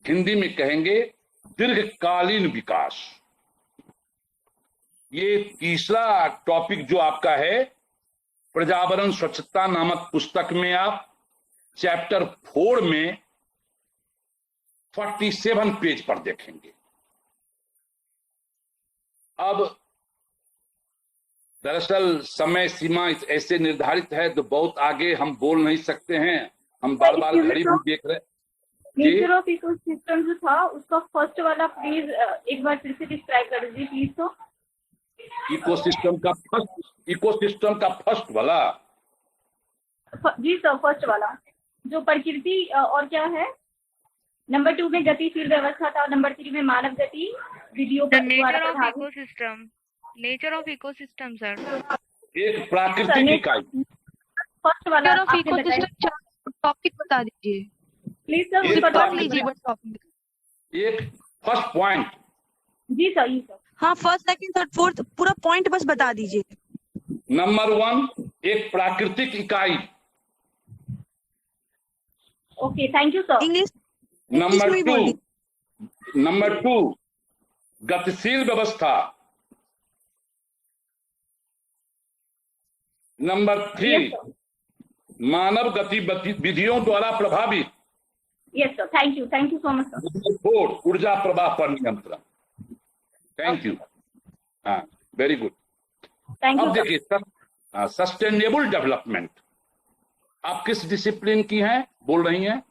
हिंदी में कहेंगे दीर्घकालीन विकास। ये तीसरा टॉपिक जो आपका है पर्यावरण स्वच्छता नामक पुस्तक में आप चैप्टर 4 में 47 पेज पर देखेंगे। अब दरअसल समय सीमा ऐसे निर्धारित है तो बहुत आगे हम बोल नहीं सकते हैं, हम बार बार घड़ी भी देख रहे हैं। नेचर ऑफ इकोसिस्टम जो था उसका फर्स्ट वाला प्लीज एक बार फिर से डिस्क्राइब कर दीजिए प्लीज। तो इकोसिस्टम का फर्स्ट वाला जी सर, फर्स्ट वाला जो प्रकृति और क्या है, नंबर 2 में गतिशील व्यवस्था था, नंबर 3 में मानव गति विधियों पर nature of ecosystem, nature of ecosystem sir, एक प्राकृतिक इकाई। फर्स्ट वाला नेचर ऑफ इकोसिस्टम टॉपिक बता दीजिए प्लीज सर, एक बता टॉपिक दीजिए। एक फर्स्ट पॉइंट। जी सर, जी सर। हाँ, फर्स्ट सेकंड थर्ड फोर्थ पूरा पॉइंट बस बता दीजिए। नंबर 1 एक प्राकृतिक इकाई। Okay, thank you sir. English number 2 गतिशील व्यवस्था। नंबर 3 मानव गतिविधियों द्वारा प्रभावित। Yes sir, thank you so much sir. Number 4 ऊर्जा प्रवाह पर नियंत्रण। Thank you. हाँ, वेरी गुड। थैंक यू अब देखिए सस्टेनेबल डेवलपमेंट आप किस डिसिप्लिन की हैं, बोल रही हैं,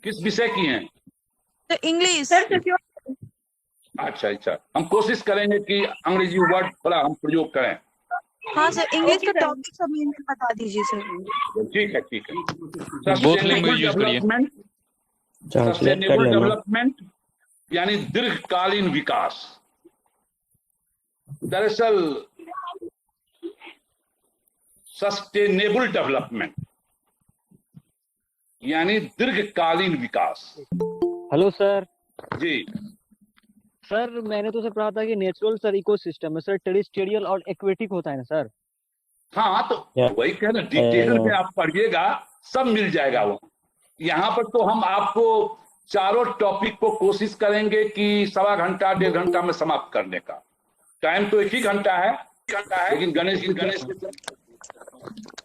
किस विषय की हैं? तो इंग्लिश सर। सिक्योर। अच्छा, हम कोशिश करेंगे कि अंग्रेजी वर्ड थोड़ा हम प्रयोग करें। हाँ सर, इंग्लिश का टॉपिक सब में बता दीजिए सर। ठीक है। सस्टेनेबल डेवलपमेंट यानी दीर्घकालीन विकास। दरअसल सस्टेनेबल डेवलपमेंट यानी दीर्घकालीन विकास। Hello sir. जी सर, मैंने तो सर पढ़ा था कि नेचुरल सर इकोसिस्टम है सर, टेरेस्ट्रियल और एक्वेटिक होता है ना सर। हाँ, तो वही कहना, डिटेल में आप पढ़िएगा सब मिल जाएगा वो। यहाँ पर तो हम आपको चारों टॉपिक को कोशिश करेंगे कि 1.25 घंटा 1.5 घंटा में समाप्त करने का। टाइम तो 1 ही घंटा है, लेकिन गणेश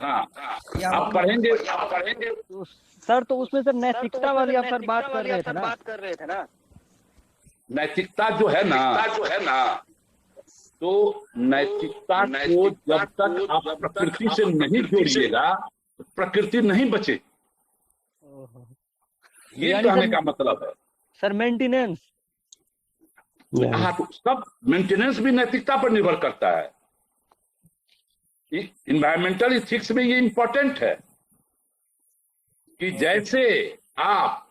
हाँ आप पढ़ेंगे। तो सर, तो उसमें सर नैतिकता वाली आप सर बात कर रहे थे ना। नैतिकता जो है ना तो नैतिकता को जब तक आप प्रकृति से नहीं जोड़िएगा तो प्रकृति नहीं बचे। ये कहने का मतलब है सर मेंटेनेंस। हाँ, तो सब मेंटेनेंस भी नैतिकता पर निर्भर करता है। इन्वायरमेंटल इथिक्स में ये इंपॉर्टेंट है कि जैसे आप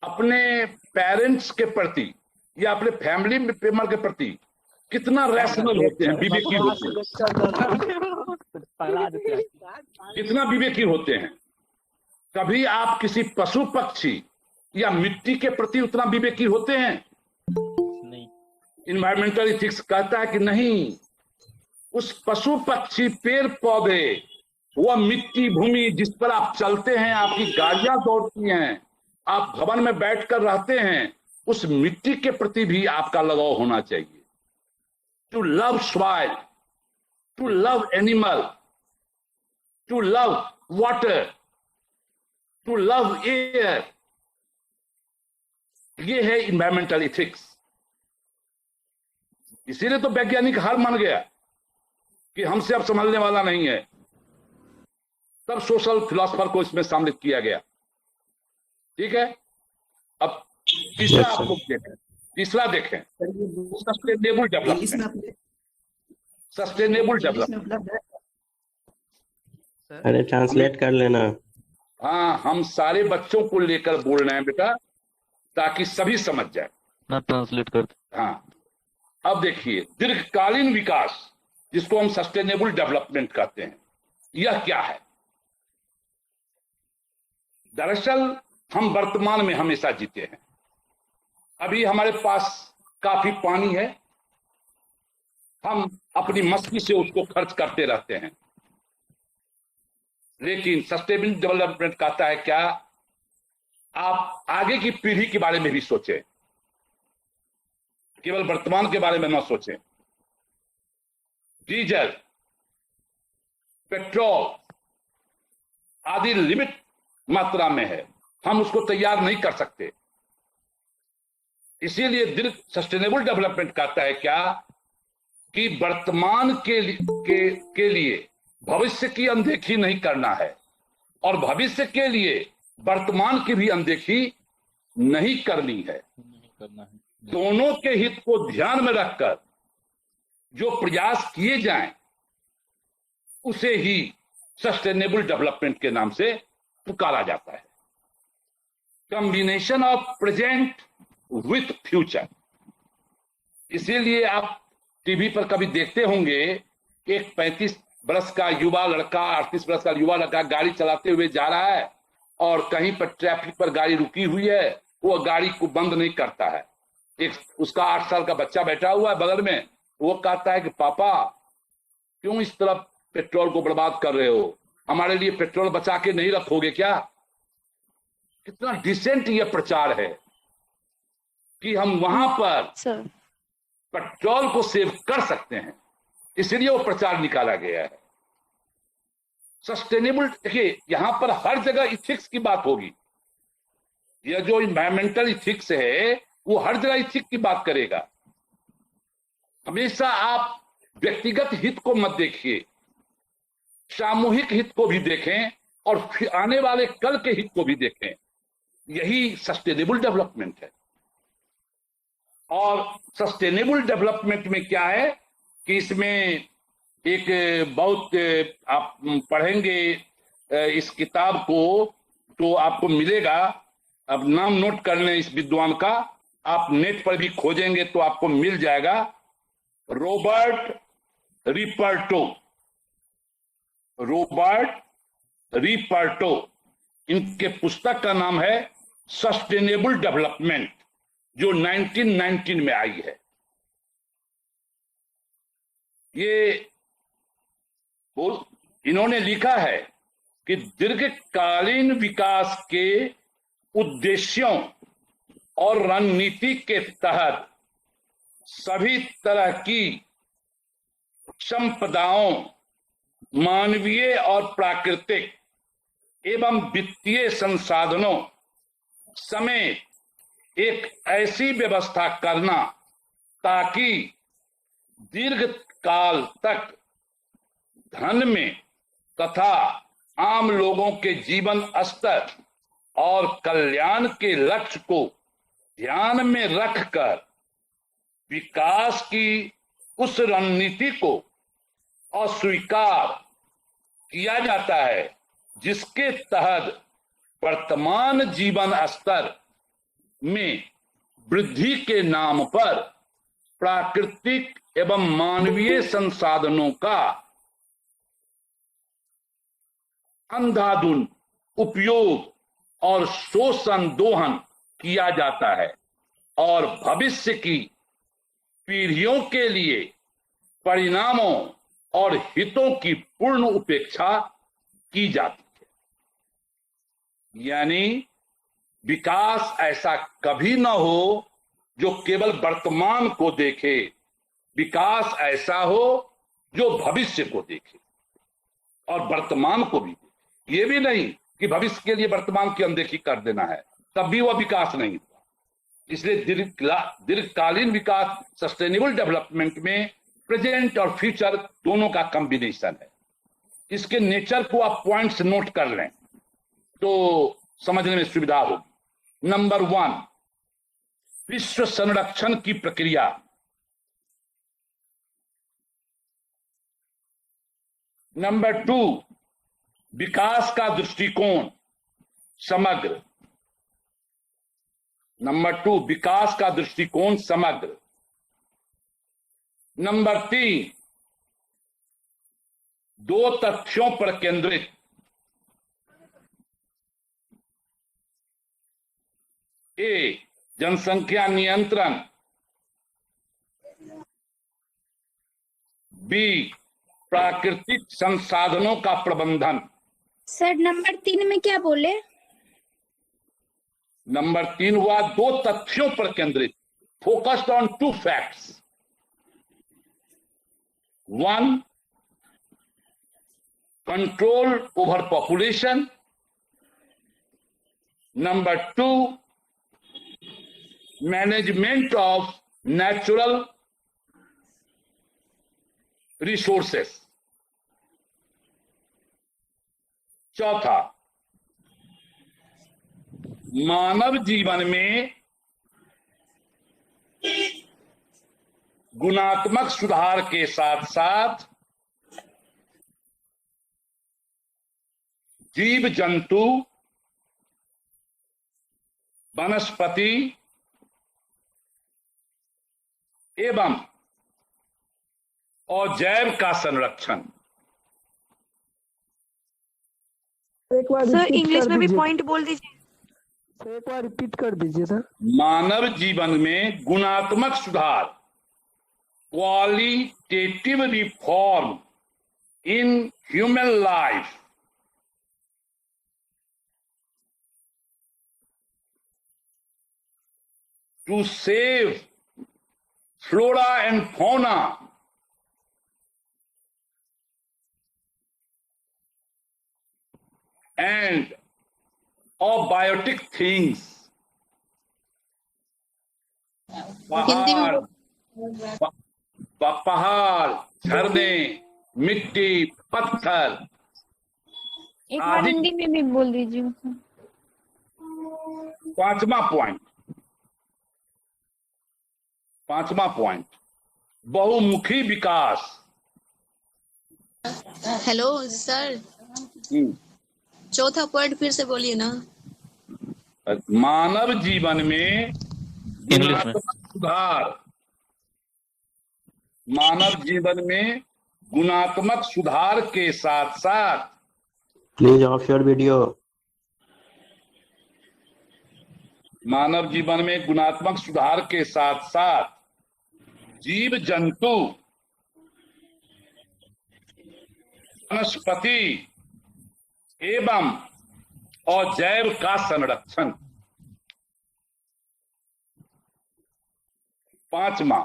अपने पेरेंट्स के प्रति या अपने फैमिली मेंबर के प्रति कितना रैशनल होते हैं, विवेकी होते हैं, कितना विवेकी होते हैं, कभी आप किसी पशु पक्षी या मिट्टी के प्रति उतना विवेकी होते हैं? नहीं। इन्वायरमेंटल इथिक्स कहता है कि नहीं, उस पशु पक्षी पेड़ पौधे वह मिट्टी भूमि जिस पर आप चलते हैं, आपकी गाड़ियां दौड़ती हैं, आप भवन में बैठकर रहते हैं, उस मिट्टी के प्रति भी आपका लगाव होना चाहिए। To love soil, to love animal, to love water, to love air, ये है इन्वायरमेंटल इथिक्स। इसीलिए तो वैज्ञानिक हार मान गया कि हमसे अब संभलने वाला नहीं है, तब सोशल फिलोसफर को इसमें शामिल किया गया। ठीक है, अब तीसरा आपको देखें, तीसरा देखें सस्टेनेबल डेवलपमेंट। सस्टेनेबल डेवलपमेंट अरे ट्रांसलेट कर लेना। हाँ, हम सारे बच्चों को लेकर बोल रहे हैं बेटा, ताकि सभी समझ जाए। मैं ट्रांसलेट कर हाँ, अब देखिए, दीर्घकालीन विकास जिसको हम सस्टेनेबल डेवलपमेंट कहते हैं, यह क्या है? दरअसल हम वर्तमान में हमेशा जीते हैं। अभी हमारे पास काफी पानी है, हम अपनी मस्ती से उसको खर्च करते रहते हैं। लेकिन सस्टेनेबल डेवलपमेंट कहता है क्या? आप आगे की पीढ़ी के बारे में भी सोचें, केवल वर्तमान के बारे में ना सोचें। डीजल, पेट्रोल आदि लिमिट मात्रा में है, हम उसको तैयार नहीं कर सकते। इसीलिए सस्टेनेबल डेवलपमेंट कहता है क्या कि वर्तमान के लिए भविष्य की अनदेखी नहीं करना है, और भविष्य के लिए वर्तमान की भी अनदेखी नहीं करनी है। दोनों के हित को ध्यान में रखकर जो प्रयास किए जाएं, उसे ही सस्टेनेबल डेवलपमेंट के नाम से पुकारा जाता है। Combination of present with future. इसीलिए आप टीवी पर कभी देखते होंगे, एक 35 बरस का युवा लड़का, 38 बरस का युवा लड़का गाड़ी चलाते हुए जा रहा है, और कहीं पर ट्रैफिक पर गाड़ी रुकी हुई है, वो गाड़ी को बंद नहीं करता है। एक उसका 8 साल का बच्चा बैठा हुआ है बगल में, वो कहता है कि पापा क्यों इस तरफ पेट्रोल को बर्बाद कर रहे हो, हमारे लिए पेट्रोल बचा के नहीं रखोगे क्या? कितना डिसेंट ये प्रचार है कि हम वहां पर पेट्रोल को सेव कर सकते हैं, इसलिए वो प्रचार निकाला गया है। सस्टेनेबल, देखिए यहां पर हर जगह इथिक्स की बात होगी। यह जो इन्वायरमेंटल इथिक्स है, वो हर जगह इथिक्स की बात करेगा। हमेशा आप व्यक्तिगत हित को मत देखिए, सामूहिक हित को भी देखें, और फिर आने वाले कल के हित को भी देखें। यही सस्टेनेबल डेवलपमेंट है। और सस्टेनेबल डेवलपमेंट में क्या है कि इसमें एक बहुत, आप पढ़ेंगे इस किताब को तो आपको मिलेगा, अब नाम नोट कर लें इस विद्वान का, आप नेट पर भी खोजेंगे तो आपको मिल जाएगा। रॉबर्ट रिपर्टो, इनके पुस्तक का नाम है सस्टेनेबल डेवलपमेंट, जो 1919 में आई है। इन्होंने लिखा है कि दीर्घकालीन विकास के उद्देश्यों और रणनीति के तहत सभी तरह की संपदाओं, मानवीय और प्राकृतिक एवं वित्तीय संसाधनों समेत एक ऐसी व्यवस्था करना ताकि दीर्घ काल तक धन में तथा आम लोगों के जीवन स्तर और कल्याण के लक्ष्य को ध्यान में रखकर विकास की उस रणनीति को अस्वीकार किया जाता है जिसके तहत वर्तमान जीवन स्तर में वृद्धि के नाम पर प्राकृतिक एवं मानवीय संसाधनों का अंधाधुंध उपयोग और शोषण दोहन किया जाता है, और भविष्य की पीढ़ियों के लिए परिणामों और हितों की पूर्ण उपेक्षा की जाती है। यानी विकास ऐसा कभी न हो जो केवल वर्तमान को देखे, विकास ऐसा हो जो भविष्य को देखे और वर्तमान को भी देखे। ये भी नहीं कि भविष्य के लिए वर्तमान की अनदेखी कर देना है, तब भी वह विकास नहीं हुआ। इसलिए दीर्घकालीन विकास सस्टेनेबल डेवलपमेंट में प्रेजेंट और फ्यूचर दोनों का कॉम्बिनेशन है। इसके नेचर को आप पॉइंट्स नोट कर लें तो समझने में सुविधा होगी। नंबर 1, विश्व संरक्षण की प्रक्रिया। नंबर 2, विकास का दृष्टिकोण। समग्र। नंबर 2, विकास का दृष्टिकोण समग्र। नंबर 3, 2 तथ्यों पर केंद्रित। ए, जनसंख्या नियंत्रण। बी, प्राकृतिक संसाधनों का प्रबंधन। सर नंबर 3 में क्या बोले? नंबर 3 हुआ 2 तथ्यों पर केंद्रित, focused on 2 facts. 1, control over population. Number 2, management of natural resources. चौथा, मानव जीवन में गुणात्मक सुधार के साथ साथ जीव जंतु, वनस्पति एवं और जैव का संरक्षण। सर इंग्लिश में भी पॉइंट बोल दीजिए। सर एक बार रिपीट कर दीजिए सर। मानव जीवन में गुणात्मक सुधार, qualitative reform in human life, to save flora and fauna, and of biotic things। पहाड़, झरने, मिट्टी, पत्थर। एक बार हिंदी में भी बोल दीजिए। 5वां पॉइंट, बहुमुखी विकास। हेलो सर, चौथा पॉइंट फिर से बोलिए ना। मानव जीवन में गुणात्मक सुधार, मानव जीवन में गुणात्मक सुधार के साथ साथ, प्लीज ऑफ योर वीडियो। मानव जीवन में गुणात्मक सुधार के साथ साथ जीव जंतु, वनस्पति एवं और जैव का संरक्षण। 5वां,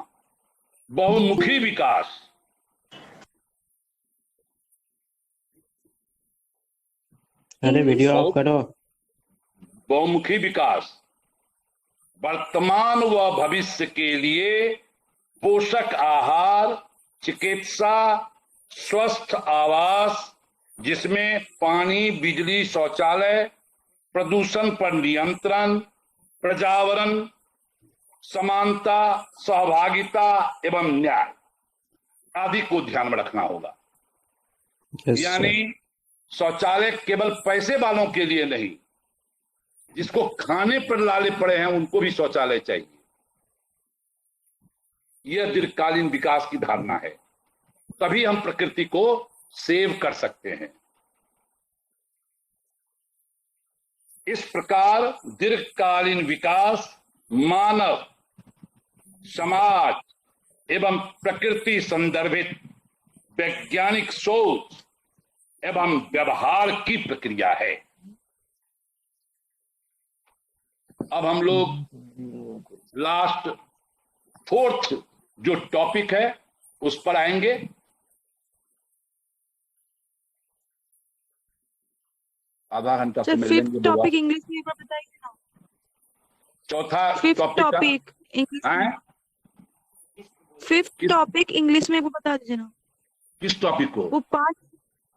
बहुमुखी विकास। अरे वीडियो ऑफ करो। बहुमुखी विकास वर्तमान व भविष्य के लिए पोषक आहार, चिकित्सा, स्वस्थ आवास जिसमें पानी, बिजली, शौचालय, प्रदूषण पर नियंत्रण, पर्यावरण, समानता, सहभागिता एवं न्याय आदि को ध्यान में रखना होगा। यानी शौचालय केवल पैसे वालों के लिए नहीं, जिसको खाने पर लाले पड़े हैं उनको भी शौचालय चाहिए। यह दीर्घकालीन विकास की धारणा है, तभी हम प्रकृति को सेव कर सकते हैं। इस प्रकार दीर्घकालीन विकास मानव, समाज एवं प्रकृति संदर्भित वैज्ञानिक सोच एवं व्यवहार की प्रक्रिया है। अब हम लोग लास्ट 4th जो टॉपिक है उस पर आएंगे। आधा घंटा सर 5th टॉपिक इंग्लिश में बताइए ना। चौथा 5th टॉपिक इंग्लिश में। 5th टॉपिक इंग्लिश में बता दीजिए ना। किस टॉपिक को?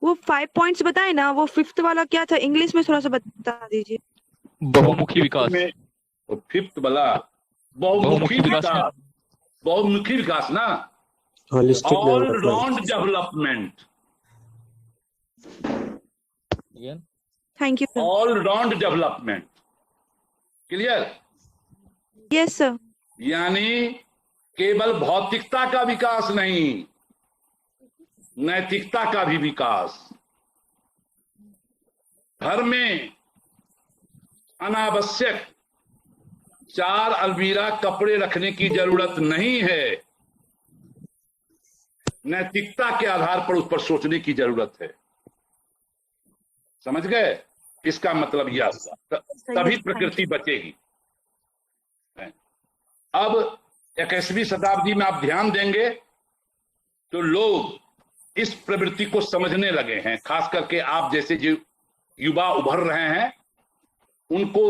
वो 5 पॉइंट्स बताए ना, वो 5th वाला क्या था इंग्लिश में थोड़ा सा बता दीजिए। बहुमुखी विकास। 5th वाला बहुमुखी विकास, बहुमुखी विकास ना, all round development. Thank you sir. All round development. Clear? Yes sir. यानी केवल भौतिकता का विकास नहीं, नैतिकता का भी विकास। घर में अनावश्यक 4 अलमीरा कपड़े रखने की जरूरत नहीं है। नैतिकता के आधार पर उस पर सोचने की जरूरत है। समझ गए? इसका मतलब यह हुआ, तभी प्रकृति बचेगी। अब 21वीं शताब्दी में आप ध्यान देंगे तो लोग इस प्रवृत्ति को समझने लगे हैं। खास करके आप जैसे जो युवा उभर रहे हैं, उनको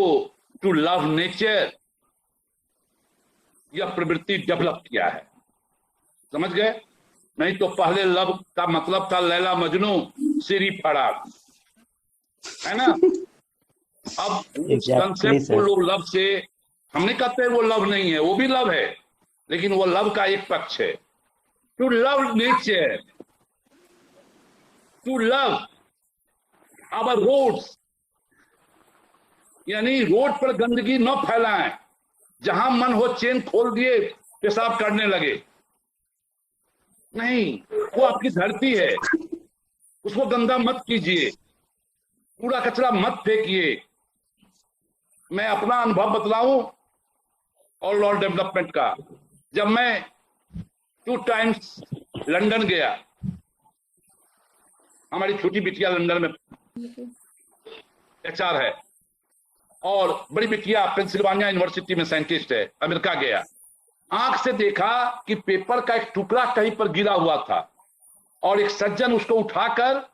टू लव नेचर यह प्रवृत्ति डेवलप किया है। समझ गए? नहीं तो पहले लव का मतलब था लैला मजनू, सिरी फराक, है ना? अब उस कंसेप्ट को लोग लव से, हम नहीं कहते वो लव नहीं है, वो भी लव है, लेकिन वो लव का एक पक्ष है। To love nature, to love our roads, यानी रोड पर गंदगी न फैलाएं। जहां मन हो चेन खोल दिए, पेशाब करने लगे, नहीं, वो आपकी धरती है, उसको गंदा मत कीजिए, कूड़ा कचरा मत फेंकिए। मैं अपना अनुभव बतलाऊं ऑल राउंड डेवलपमेंट का। जब मैं 2 टाइम्स लंदन गया, हमारी छोटी बिटिया लंदन में HR है और बड़ी बिटिया पेंसिल्वानिया यूनिवर्सिटी में साइंटिस्ट है, अमेरिका गया। आंख से देखा कि पेपर का एक टुकड़ा कहीं पर गिरा हुआ था और एक सज्जन उसको उठाकर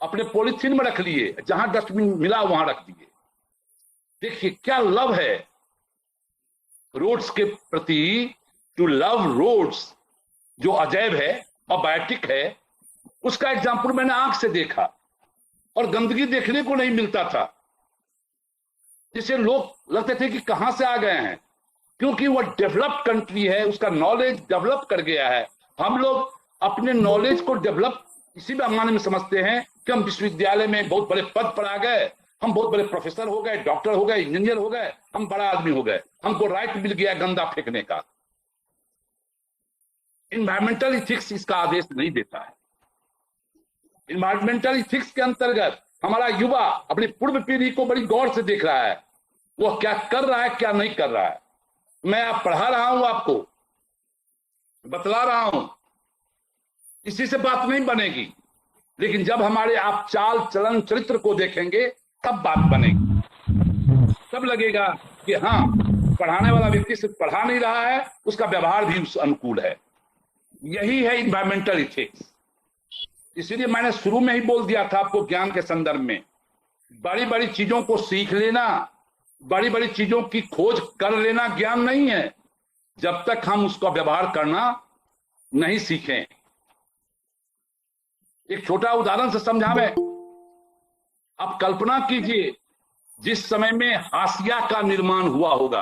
अपने पॉलिथीन में रख लिए, जहां डस्टबिन मिला वहां रख दिए। देखिए क्या लव है रोड्स के प्रति। टू लव रोड्स जो अजैब है और बायोटिक है, उसका एग्जाम्पल मैंने आंख से देखा और गंदगी देखने को नहीं मिलता था, जिसे लोग लगते थे कि कहां से आ गए हैं, क्योंकि वो डेवलप्ड कंट्री है, उसका नॉलेज डेवलप कर गया है। हम लोग अपने नॉलेज को डेवलप इसी मायने में समझते हैं कि हम विश्वविद्यालय में बहुत बड़े पद पर आ गए, हम बहुत बड़े प्रोफेसर हो गए, डॉक्टर हो गए, इंजीनियर हो गए, हम बड़ा आदमी हो गए, हमको राइट मिल गया गंदा फेंकने का। इन्वायरमेंटल इथिक्स इसका आदेश नहीं देता है। इन्वायरमेंटल इथिक्स के अंतर्गत हमारा युवा अपनी पूर्व पीढ़ी को बड़ी गौर से देख रहा है, वो क्या कर रहा है क्या नहीं कर रहा है। मैं आप पढ़ा रहा हूं, आपको बतला रहा हूं, इसी से बात नहीं बनेगी, लेकिन जब हमारे आप चाल चलन चरित्र को देखेंगे तब बात बनेगी। तब लगेगा कि हाँ, पढ़ाने वाला व्यक्ति सिर्फ पढ़ा नहीं रहा है, उसका व्यवहार भी उस अनुकूल है। यही है इन्वायरमेंटल इथिक्स। इसीलिए मैंने शुरू में ही बोल दिया था आपको ज्ञान के संदर्भ में, बड़ी बड़ी चीजों को सीख लेना, बड़ी बड़ी चीजों की खोज कर लेना ज्ञान नहीं है, जब तक हम उसका व्यवहार करना नहीं सीखें। एक छोटा उदाहरण से समझावे। आप कल्पना कीजिए जिस समय में हाशिया का निर्माण हुआ होगा,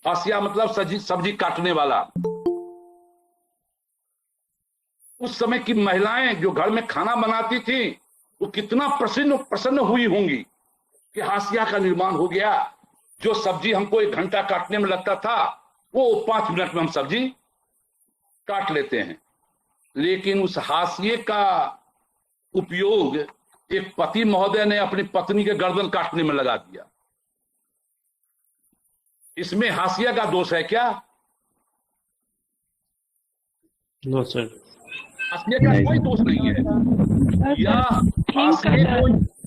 हाशिया मतलब सब्जी काटने वाला, उस समय की महिलाएं जो घर में खाना बनाती थी, वो कितना प्रसन्न हुई होंगी कि हाशिया का निर्माण हो गया। जो सब्जी हमको 1 घंटा काटने में लगता था, वो 5 मिनट में हम सब्जी काट लेते हैं। लेकिन उस हाशिए का उपयोग एक पति महोदय ने अपनी पत्नी के गर्दन काटने में लगा दिया। इसमें हाशिया का दोष है क्या? नो सर, हाशिए का कोई दोष नहीं है, या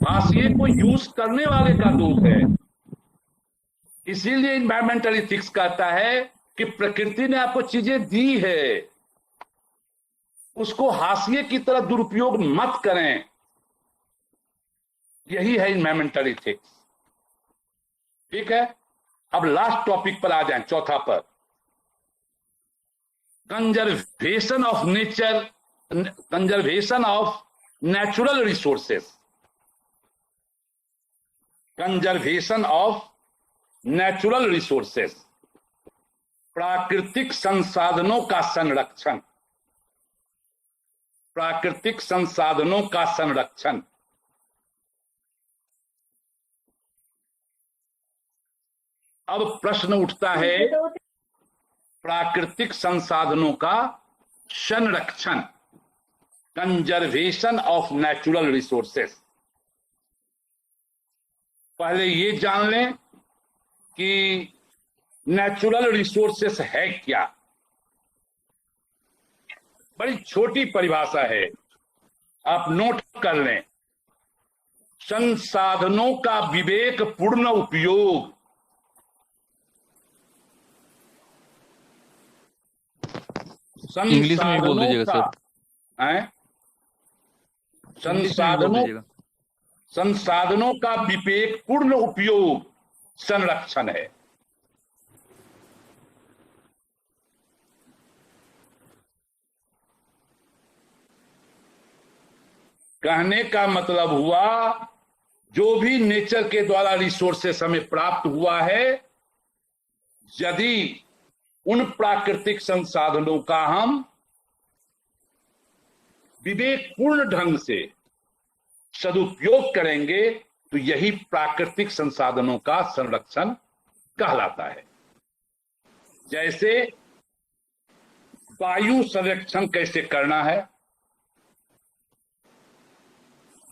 हाशिए को यूज करने वाले का दोष है। इसीलिए इन्वायरमेंटल इथिक्स कहता है कि प्रकृति ने आपको चीजें दी है, उसको हाशिए की तरह दुरुपयोग मत करें। यही है इन्वायरमेंटल इथिक्स। ठीक है, अब लास्ट टॉपिक पर आ जाएं, चौथा पर, conservation of nature, conservation of natural resources. Conservation of natural resources, प्राकृतिक संसाधनों का संरक्षण। प्राकृतिक संसाधनों का संरक्षण। अब प्रश्न उठता है प्राकृतिक संसाधनों का संरक्षण, कंजर्वेशन ऑफ नेचुरल रिसोर्सेस। पहले ये जान लें कि नेचुरल रिसोर्सेस है क्या। बड़ी छोटी परिभाषा है, आप नोट कर लें। संसाधनों का विवेकपूर्ण उपयोग, इंग्लिश में भी बोल दीजिएगा सर। संसाधनों का विवेकपूर्ण उपयोग संरक्षण है। कहने का मतलब हुआ जो भी नेचर के द्वारा रिसोर्सेस हमें प्राप्त हुआ है, यदि उन प्राकृतिक संसाधनों का हम विवेकपूर्ण ढंग से सदुपयोग करेंगे तो यही प्राकृतिक संसाधनों का संरक्षण कहलाता है। जैसे वायु संरक्षण कैसे करना है,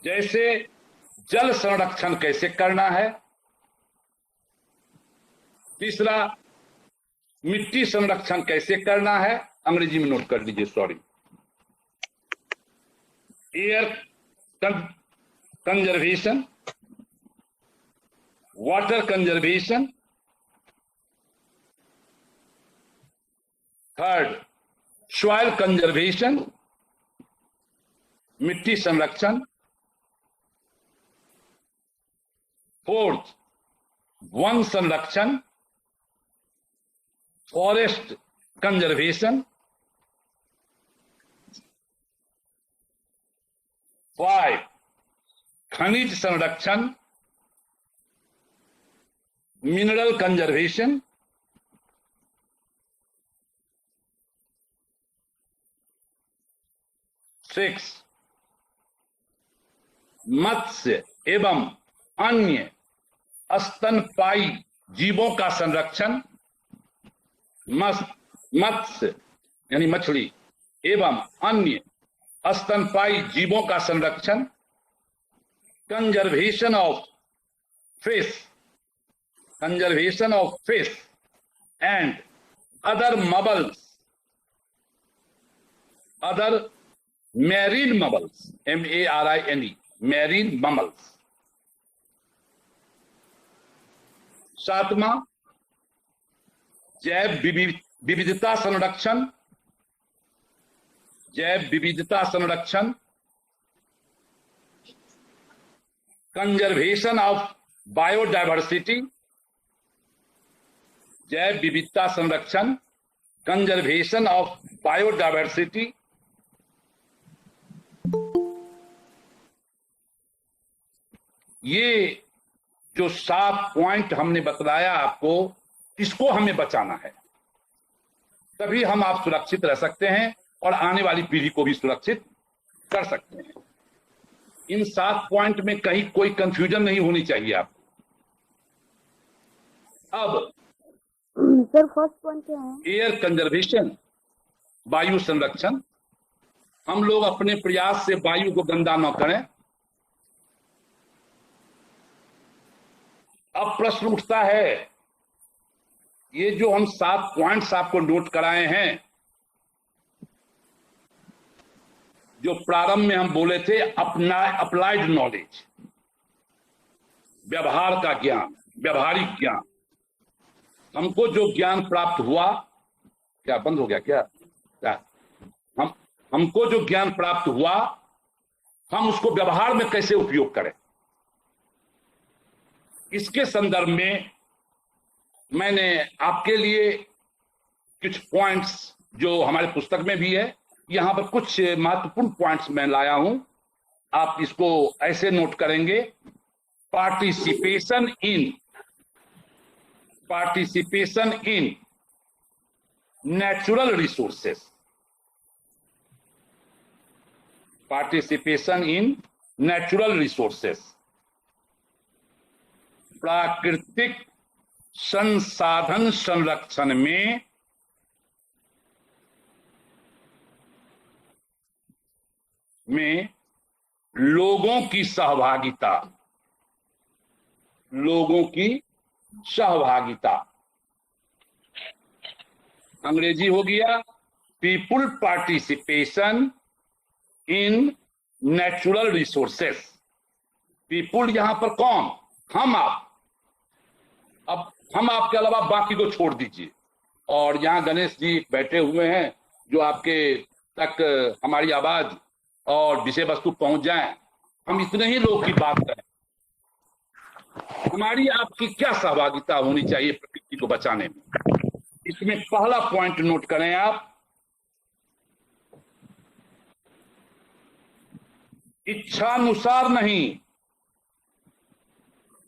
जैसे जल संरक्षण कैसे करना है, तीसरा मिट्टी संरक्षण कैसे करना है, अंग्रेजी में नोट कर लीजिए, sorry, air conservation, water conservation, third soil conservation, मिट्टी संरक्षण, फोर्थ वन संरक्षण, फॉरेस्ट कंजर्वेशन, फाइव खनिज संरक्षण, मिनरल कंजर्वेशन, सिक्स मत्स्य एवं अन्य स्तनपायी जीवों का संरक्षण, मत्स्य यानी मछली एवं अन्य स्तनपायी जीवों का संरक्षण, conservation of fish, conservation of fish and other mammals, other marine mammals, MARINE, marine mammals. सातवां जैव विविधता संरक्षण, जैव विविधता संरक्षण, कंजर्वेशन ऑफ बायोडायवर्सिटी, जैव विविधता संरक्षण, कंजर्वेशन ऑफ बायोडायवर्सिटी, ये जो 7 पॉइंट हमने बतलाया आपको, इसको हमें बचाना है, तभी हम आप सुरक्षित रह सकते हैं और आने वाली पीढ़ी को भी सुरक्षित कर सकते हैं। इन 7 पॉइंट में कहीं कोई कंफ्यूजन नहीं होनी चाहिए आपको। अब सर फर्स्ट पॉइंट क्या है? एयर कंजर्वेशन, वायु संरक्षण। हम लोग अपने प्रयास से वायु को गंदा न करें। अब प्रश्न उठता है, ये जो हम 7 पॉइंट्स आपको नोट कराए हैं, जो प्रारंभ में हम बोले थे अप्लाइड नॉलेज, व्यवहार का ज्ञान, व्यवहारिक ज्ञान, हमको जो ज्ञान प्राप्त हुआ, क्या बंद हो गया क्या हमको जो ज्ञान प्राप्त हुआ, हम उसको व्यवहार में कैसे उपयोग करें, इसके संदर्भ में मैंने आपके लिए कुछ पॉइंट्स जो हमारे पुस्तक में भी है, यहां पर कुछ महत्वपूर्ण पॉइंट्स मैं लाया हूं। आप इसको ऐसे नोट करेंगे, participation in natural resources, participation in natural resources, प्राकृतिक संसाधन संरक्षण में लोगों की सहभागिता, अंग्रेजी हो गया people participation in natural resources. People यहां पर कौन? हम आप। अब हम आपके अलावा बाकी को छोड़ दीजिए। और यहाँ गणेश जी बैठे हुए हैं जो आपके तक हमारी आवाज और विषय वस्तु पहुंच जाए। हम इतने ही लोग की बात करें। हमारी आपकी क्या सहभागिता होनी चाहिए प्रकृति को बचाने में? इसमें पहला पॉइंट नोट करें आप, इच्छानुसार नहीं,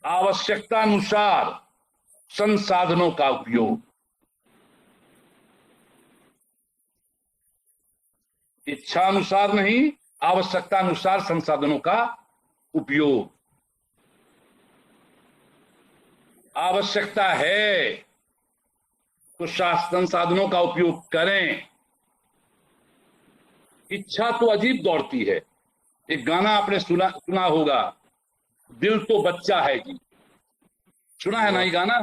आवश्यकतानुसार संसाधनों का उपयोग। इच्छानुसार नहीं, आवश्यकतानुसार संसाधनों का उपयोग। आवश्यकता है तो संसाधनों का उपयोग करें। इच्छा तो अजीब दौड़ती है। एक गाना आपने सुना होगा, दिल तो बच्चा है जी। सुना है ना ये गाना?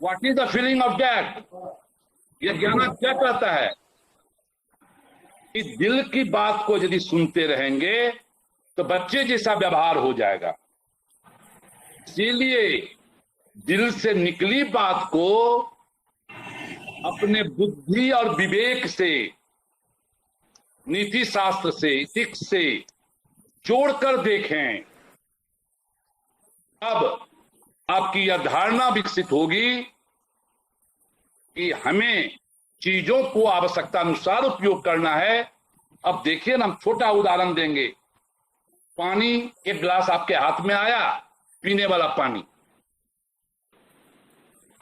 What is the feeling of that? ये गाना क्या कहता है कि दिल की बात को यदि सुनते रहेंगे तो बच्चे जैसा व्यवहार हो जाएगा। इसीलिए दिल से निकली बात को अपने बुद्धि और विवेक से, नीति शास्त्र से, इथिक्स से जोड़कर देखें। अब आपकी यह धारणा विकसित होगी कि हमें चीजों को आवश्यकता अनुसार उपयोग करना है। अब देखिए ना, हम छोटा उदाहरण देंगे। पानी, एक गिलास आपके हाथ में आया, पीने वाला पानी,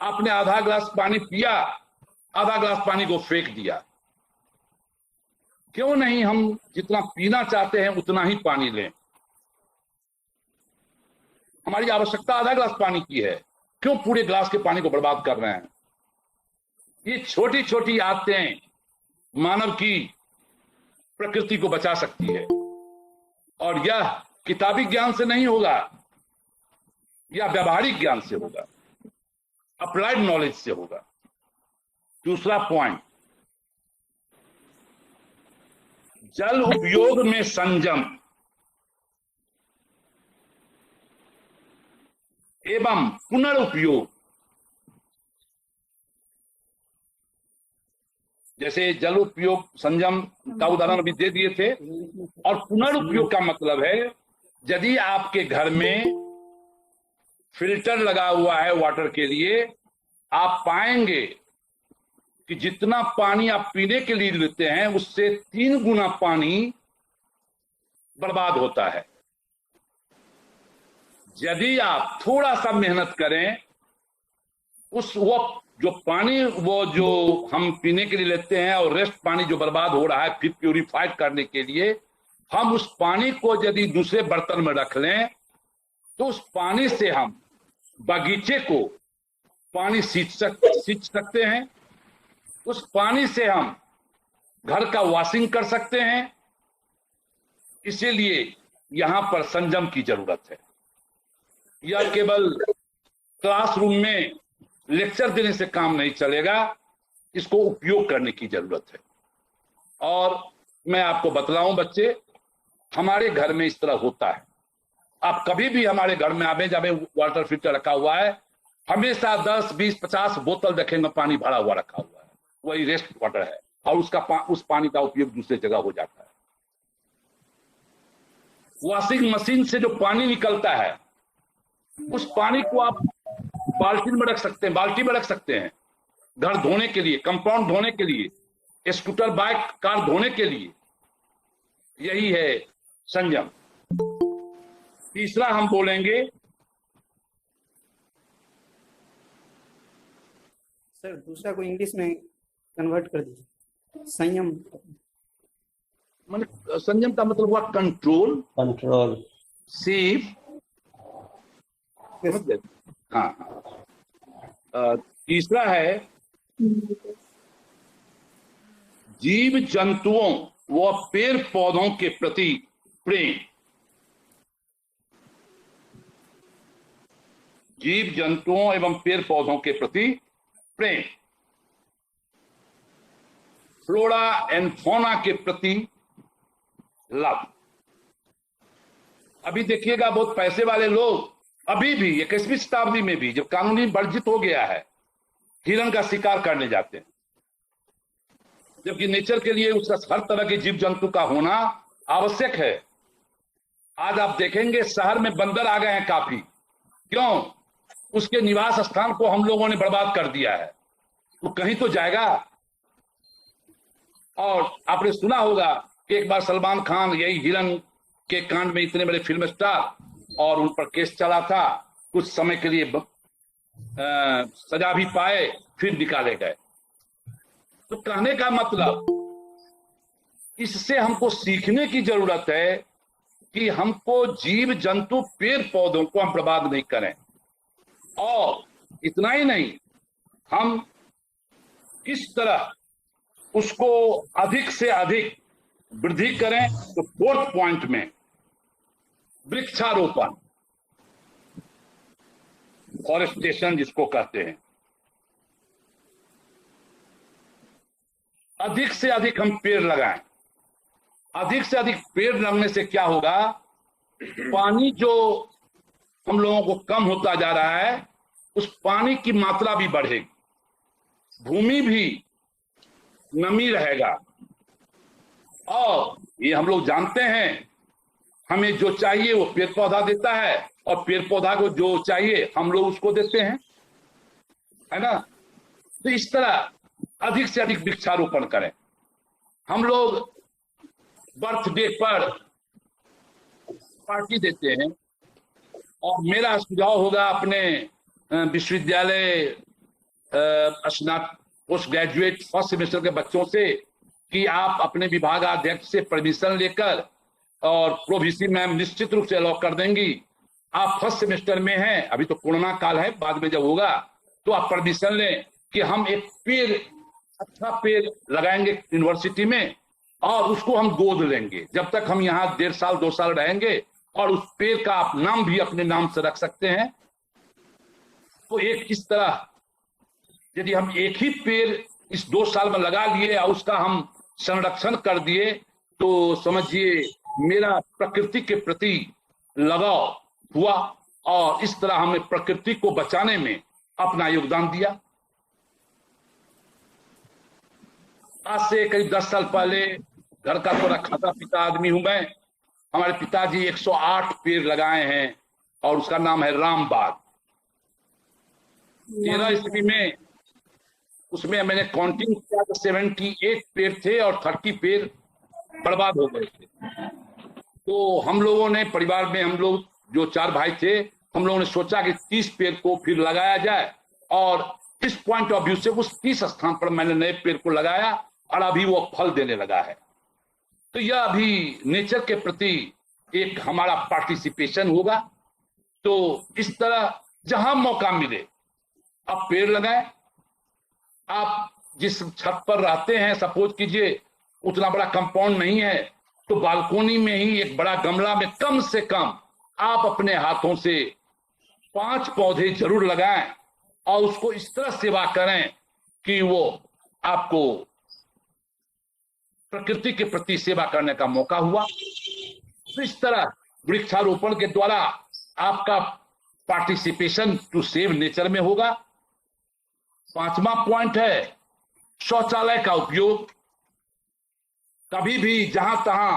आपने आधा गिलास पानी पिया, आधा गिलास पानी को फेंक दिया। क्यों नहीं हम जितना पीना चाहते हैं उतना ही पानी लें? हमारी आवश्यकता आधा गिलास पानी की है, क्यों पूरे गिलास के पानी को बर्बाद कर रहे हैं? ये छोटी छोटी आदतें मानव की प्रकृति को बचा सकती है। और यह किताबी ज्ञान से नहीं होगा, यह व्यवहारिक ज्ञान से होगा, अप्लाइड नॉलेज से होगा। दूसरा पॉइंट, जल उपयोग में संयम एवं पुनर्उपयोग। जैसे जल उपयोग संयम का उदाहरण अभी दे दिए थे, और पुनर्उपयोग का मतलब है यदि आपके घर में फिल्टर लगा हुआ है वाटर के लिए, आप पाएंगे कि जितना पानी आप पीने के लिए लेते हैं उससे 3 गुना पानी बर्बाद होता है। यदि आप थोड़ा सा मेहनत करें, वो जो हम पीने के लिए लेते हैं और रेस्ट पानी जो बर्बाद हो रहा है फिर प्यूरिफाइड करने के लिए, हम उस पानी को यदि दूसरे बर्तन में रख लें तो उस पानी से हम बगीचे को पानी सींच सकते हैं। उस पानी से हम घर का वॉशिंग कर सकते हैं। इसीलिए यहां पर संयम की जरूरत है। यह केवल क्लासरूम में लेक्चर देने से काम नहीं चलेगा, इसको उपयोग करने की जरूरत है। और मैं आपको बतलाऊं बच्चे, हमारे घर में इस तरह होता है। आप कभी भी हमारे घर में आवे जावे, वाटर फिल्टर रखा हुआ है, हमेशा 10, 20, 50 बोतल देखेंगे पानी भरा हुआ रखा हुआ है, वही रेस्ट वाटर है, और उस पानी का उपयोग दूसरे जगह हो जाता है। वॉशिंग मशीन से जो पानी निकलता है उस पानी को आप बाल्टी में रख सकते हैं, घर धोने के लिए, कंपाउंड धोने के लिए, स्कूटर, बाइक, कार धोने के लिए। यही है संयम। तीसरा हम बोलेंगे, सर दूसरा को इंग्लिश में कन्वर्ट कर दीजिए। संयम संयम का मतलब हुआ कंट्रोल, सेफ, हाँ तीसरा है जीव जंतुओं व पेड़ पौधों के प्रति प्रेम। जीव जंतुओं एवं पेड़ पौधों के प्रति प्रेम। फ्लोरा एंड फौना के प्रति लव। अभी देखिएगा बहुत पैसे वाले लोग अभी भी 21वीं शताब्दी में भी जब कानूनी वर्जित हो गया है हिरण का शिकार करने जाते हैं, जबकि नेचर के लिए उसका हर तरह के जीव जंतु का होना आवश्यक है। आज आप देखेंगे शहर में बंदर आ गए हैं काफी। क्यों? उसके निवास स्थान को हम लोगों ने बर्बाद कर दिया है। वो कहीं तो जाएगा। और आपने सुना होगा कि एक बार सलमान खान यही हिरण के कांड में इतने बड़े फिल्म स्टार और उन पर केस चला था, कुछ समय के लिए सजा भी पाए, फिर निकाले गए। तो कहने का मतलब इससे हमको सीखने की जरूरत है कि हमको जीव जंतु पेड़ पौधों को हम बर्बाद नहीं करें। और इतना ही नहीं, हम किस तरह उसको अधिक से अधिक वृद्धि करें। तो 4th पॉइंट में वृक्षारोपण, फॉरेस्टेशन जिसको कहते हैं, अधिक से अधिक हम पेड़ लगाएं। अधिक से अधिक पेड़ लगने से क्या होगा, पानी जो हम लोगों को कम होता जा रहा है उस पानी की मात्रा भी बढ़ेगी, भूमि भी नमी रहेगा। और ये हम लोग जानते हैं हमें जो चाहिए वो पेड़ पौधा देता है और पेड़ पौधा को जो चाहिए हम लोग उसको देते हैं, है ना। तो इस तरह अधिक से अधिक वृक्षारोपण करें। हम लोग बर्थडे पर पार्टी देते हैं और मेरा सुझाव होगा अपने विश्वविद्यालय पोस्ट ग्रेजुएट फर्स्ट सेमेस्टर के बच्चों से कि आप अपने विभागाध्यक्ष से परमिशन लेकर, और प्रोवीसी मैम निश्चित रूप से अलाउ कर देंगी, आप फर्स्ट सेमेस्टर में हैं, अभी तो कोरोना काल है, बाद में जब होगा तो आप परमिशन लें कि हम एक पेड़, अच्छा पेड़ लगाएंगे यूनिवर्सिटी में और उसको हम गोद लेंगे। जब तक हम यहाँ 1.5 साल 2 साल रहेंगे और उस पेड़ का आप नाम भी अपने नाम से रख सकते हैं। तो एक इस तरह यदि हम एक ही पेड़ इस 2 साल में लगा लिए और उसका हम संरक्षण कर दिए तो समझिए मेरा प्रकृति के प्रति लगाव हुआ और इस तरह हमने प्रकृति को बचाने में अपना योगदान दिया। आज से करीब 10 साल पहले घर का थोड़ा खाता पीता आदमी हूं मैं। हमारे पिताजी 108 पेड़ लगाए हैं और उसका नाम है रामबाग। 13 ईस्वी में उसमें मैंने काउंटिंग किया तो 78 पेड़ थे और 30 पेड़ बर्बाद हो गए थे। तो हम लोगों ने परिवार में, हम लोग जो 4 भाई थे, हम लोगों ने सोचा कि 30 पेड़ को फिर लगाया जाए और इस पॉइंट ऑफ व्यू से उस 30 स्थान पर मैंने नए पेड़ को लगाया और अभी वो फल देने लगा है। तो यह अभी नेचर के प्रति एक हमारा पार्टिसिपेशन होगा। तो इस तरह जहां मौका मिले आप पेड़ लगाएं। आप जिस छत पर रहते हैं, सपोज कीजिए उतना बड़ा कंपाउंड नहीं है तो बालकोनी में ही एक बड़ा गमला में कम से कम आप अपने हाथों से 5 पौधे जरूर लगाएं और उसको इस तरह सेवा करें कि वो आपको प्रकृति के प्रति सेवा करने का मौका हुआ। तो इस तरह वृक्षारोपण के द्वारा आपका पार्टिसिपेशन टू सेव नेचर में होगा। 5वां पॉइंट है शौचालय का उपयोग। कभी भी जहां तहां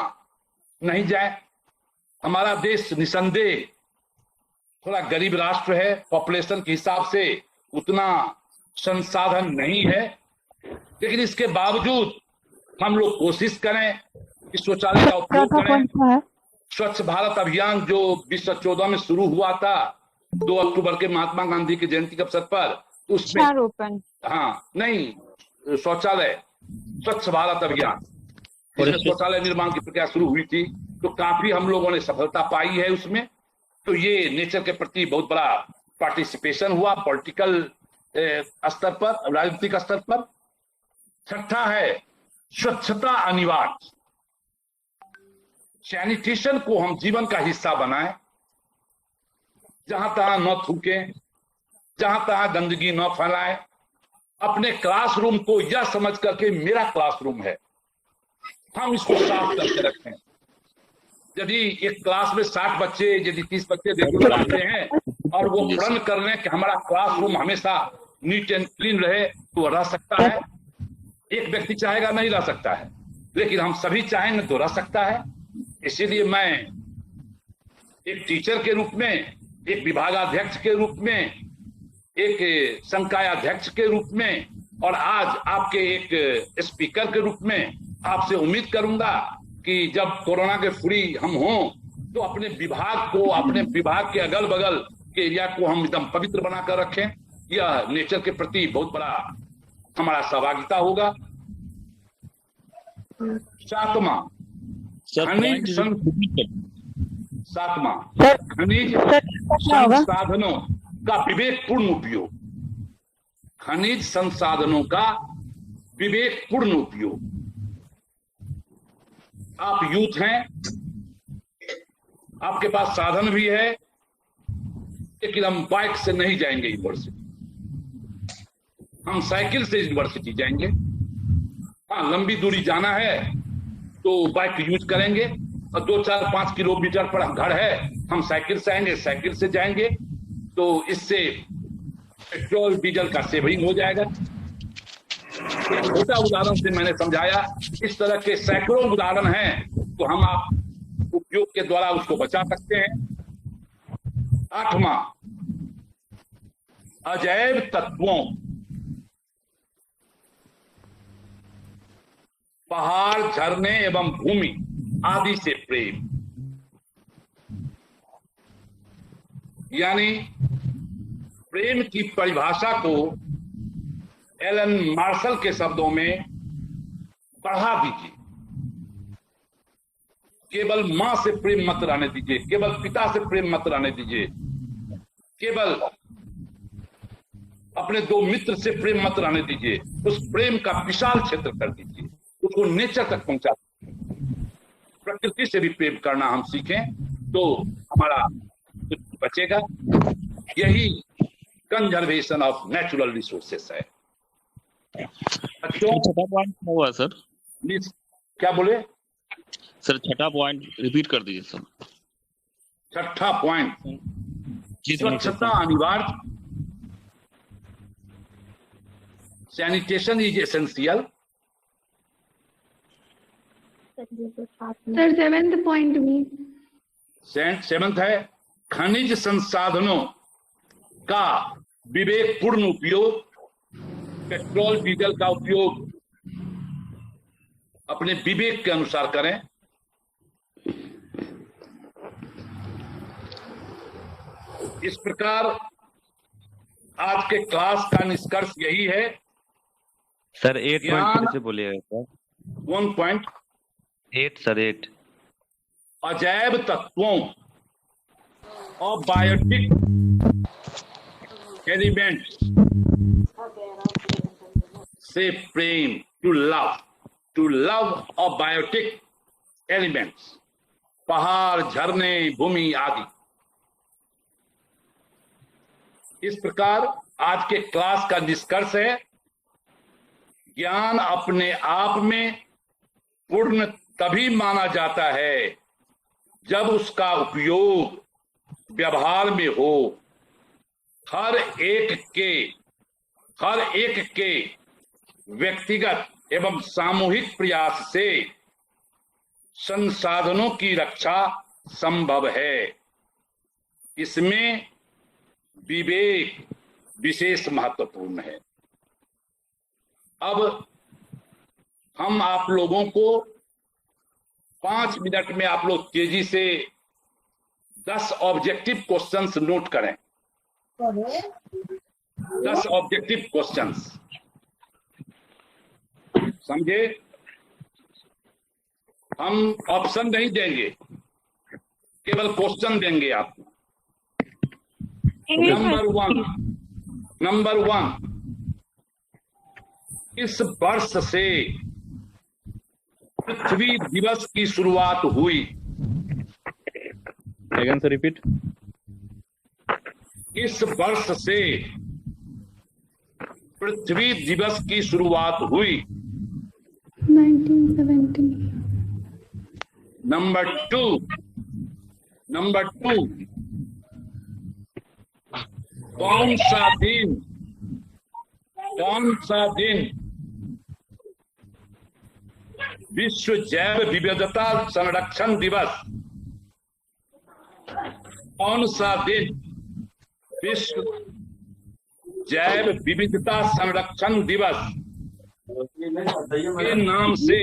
नहीं जाए। हमारा देश निसंदेह थोड़ा गरीब राष्ट्र है, पॉपुलेशन के हिसाब से उतना संसाधन नहीं है, लेकिन इसके बावजूद हम लोग कोशिश करें कि शौचालय का उपयोग करें। स्वच्छ भारत अभियान जो 2014 में शुरू हुआ था 2 अक्टूबर के महात्मा गांधी की जयंती के अवसर पर, उसमें शौचालय स्वच्छ भारत अभियान, जिसमें शौचालय निर्माण की प्रक्रिया शुरू हुई थी, तो काफी हम लोगों ने सफलता पाई है उसमें। तो ये नेचर के प्रति बहुत बड़ा पार्टिसिपेशन हुआ पॉलिटिकल स्तर पर, राजनीतिक स्तर पर। छठा है स्वच्छता अनिवार्य। सैनिटेशन को हम जीवन का हिस्सा बनाएं, जहां तहां न थूके, जहां तहां गंदगी न फैलाएं। अपने क्लासरूम को यह समझ करके मेरा क्लासरूम है, हम इसको साफ करके रखें। यदि एक क्लास में 60 बच्चे, यदि 30 बच्चे रेगुलर आते हैं और वो प्रण कर रहे हैं कि हमारा क्लासरूम हमेशा नीट एंड क्लीन रहे, तो रह सकता है। एक व्यक्ति चाहेगा नहीं रह सकता है, लेकिन हम सभी चाहेंगे तो रह सकता है। इसीलिए मैं एक टीचर के रूप में, एक विभागाध्यक्ष के रूप में, एक संकाय अध्यक्ष के रूप में और आज आपके एक स्पीकर के रूप में आपसे उम्मीद करूंगा कि जब कोरोना के फ्री हम हों तो अपने विभाग को, अपने विभाग के अगल बगल के एरिया को हम एकदम पवित्र बनाकर रखें। यह नेचर के प्रति बहुत बड़ा हमारा सहभागिता होगा। सातवां खनिज संसाधनों का विवेकपूर्ण उपयोग। खनिज संसाधनों का विवेकपूर्ण उपयोग। आप यूथ हैं, आपके पास साधन भी है, लेकिन हम बाइक से नहीं जाएंगे यूनिवर्सिटी, हम साइकिल से यूनिवर्सिटी जाएंगे। हाँ, लंबी दूरी जाना है तो बाइक यूज करेंगे, और 2-4-5 किलोमीटर पर घर है, हम साइकिल से आएंगे, साइकिल से जाएंगे। तो इससे पेट्रोल डीजल का सेविंग हो जाएगा। एक छोटा उदाहरण से मैंने समझाया, इस तरह के सैकड़ों उदाहरण हैं, तो हम आप उपयोग के द्वारा उसको बचा सकते हैं। आठवां अजैव तत्वों, पहाड़, झरने एवं भूमि आदि से प्रेम। यानी प्रेम की परिभाषा को एलन मार्शल के शब्दों में बढ़ा दीजिए। केवल मां से प्रेम मत रहने दीजिए, केवल पिता से प्रेम मत रहने दीजिए, केवल अपने 2 मित्र से प्रेम मत रहने दीजिए। उस प्रेम का विशाल क्षेत्र कर दीजिए, उसको नेचर तक पहुंचा दीजिए। प्रकृति से भी प्रेम करना हम सीखें तो हमारा बचेगा। यही कंजर्वेशन ऑफ नेचुरल रिसोर्सेस है। छठा पॉइंट क्या हुआ सर? प्लीज, क्या बोले सर? छठा पॉइंट रिपीट कर दीजिए सर। छठा पॉइंट स्वच्छता अनिवार्य। Sanitation is essential. Sir 7th point भी। 7th है खनिज संसाधनों का विवेकपूर्ण उपयोग। पेट्रोल डीजल का उपयोग अपने विवेक के अनुसार करें। इस प्रकार आज के क्लास का निष्कर्ष यही है। सर 8 पॉइंट से बोलिएगा सर। 1 point 8 sir 8। अजैव तत्वों और बायोटिक एलिमेंट्स से प्रेम। टू लव और बायोटिक एलिमेंट्स, पहाड़, झरने, भूमि आदि। इस प्रकार आज के क्लास का निष्कर्ष है, ज्ञान अपने आप में पूर्ण तभी माना जाता है जब उसका उपयोग व्यवहार में हो। हर एक के व्यक्तिगत एवं सामूहिक प्रयास से संसाधनों की रक्षा संभव है। इसमें विवेक विशेष महत्वपूर्ण है। अब हम आप लोगों को 5 मिनट में आप लोग तेजी से 10 ऑब्जेक्टिव क्वेश्चंस नोट करें। 10 ऑब्जेक्टिव क्वेश्चंस, समझे? हम ऑप्शन नहीं देंगे, केवल क्वेश्चन देंगे आपको। इंग्लिश नंबर वन, इस वर्ष से पृथ्वी दिवस की शुरुआत हुई। Again sir repeat. इस वर्ष से पृथ्वी दिवस की शुरुआत हुई। 1970। नंबर टू, कौन सा दिन विश्व जैव विविधता संरक्षण दिवस? कौन सा दिन विश्व जैव विविधता संरक्षण दिवस के नाम से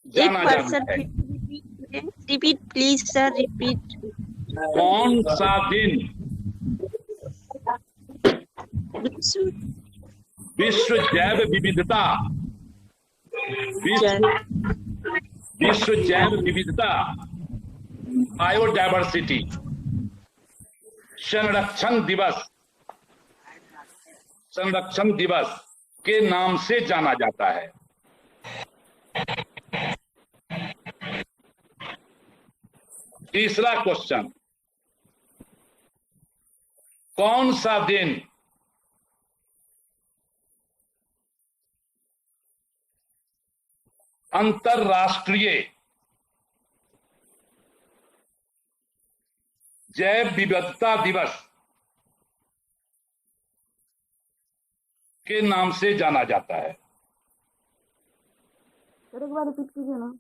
जाना जाता है? Repeat please sir, repeat. कौन सा दिन विश्व जैव विविधता बायोडायवर्सिटी संरक्षण दिवस के नाम से जाना जाता है? तीसरा क्वेश्चन, कौन सा दिन अंतरराष्ट्रीय जैव विविधता दिवस के नाम से जाना जाता है? एक बार रिपीट कीजिए ना।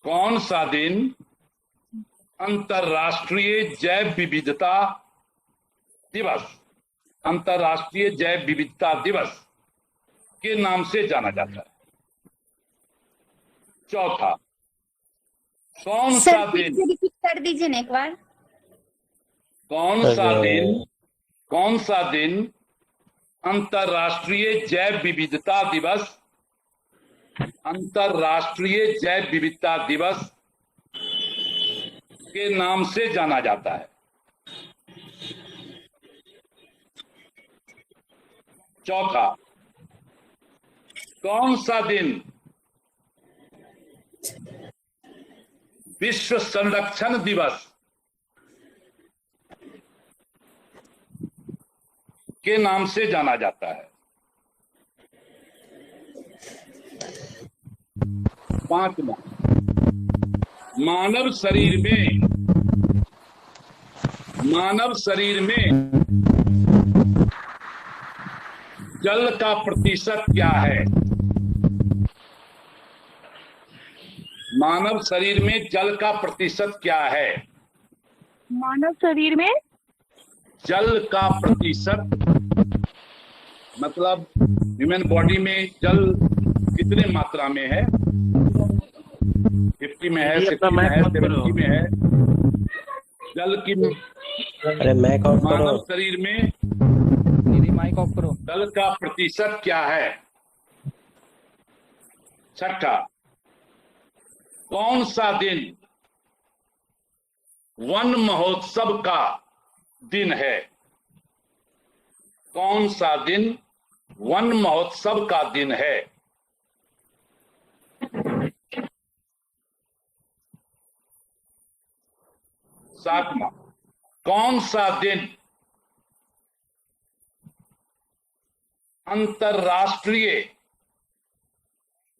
कौन सा दिन अंतरराष्ट्रीय जैव विविधता दिवस के नाम से जाना जाता है? चौथा, कौन सा दिन रिपीट कर दीजिए ना एक बार। कौन सा दिन अंतरराष्ट्रीय जैव विविधता दिवस के नाम से जाना जाता है? चौथा, कौन सा दिन विश्व संरक्षण दिवस के नाम से जाना जाता है? पांचवा, मानव शरीर में जल का प्रतिशत क्या है? मानव शरीर में जल का प्रतिशत क्या है? मानव शरीर में जल का प्रतिशत मतलब ह्यूमन बॉडी में जल कितने मात्रा में है? 50 में है, 60 में है, 70 में है? जल की मानव शरीर में माइक ऑफ करो। जल का प्रतिशत क्या है? छठा, कौन सा दिन वन महोत्सव का दिन है? कौन सा दिन वन महोत्सव का दिन है? सातवां, कौन सा दिन अंतरराष्ट्रीय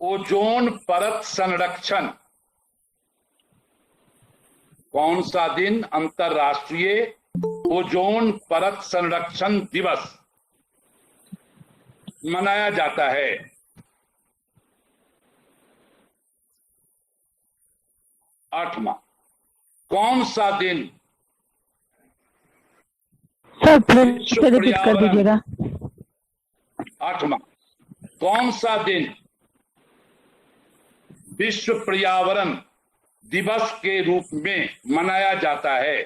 ओजोन परत संरक्षण? कौन सा दिन अंतरराष्ट्रीय ओजोन परत संरक्षण दिवस मनाया जाता है? आठवां, कौन सा दिन विश्व पर्यावरण? आठवां, कौन सा दिन विश्व पर्यावरण दिवस के रूप में मनाया जाता है?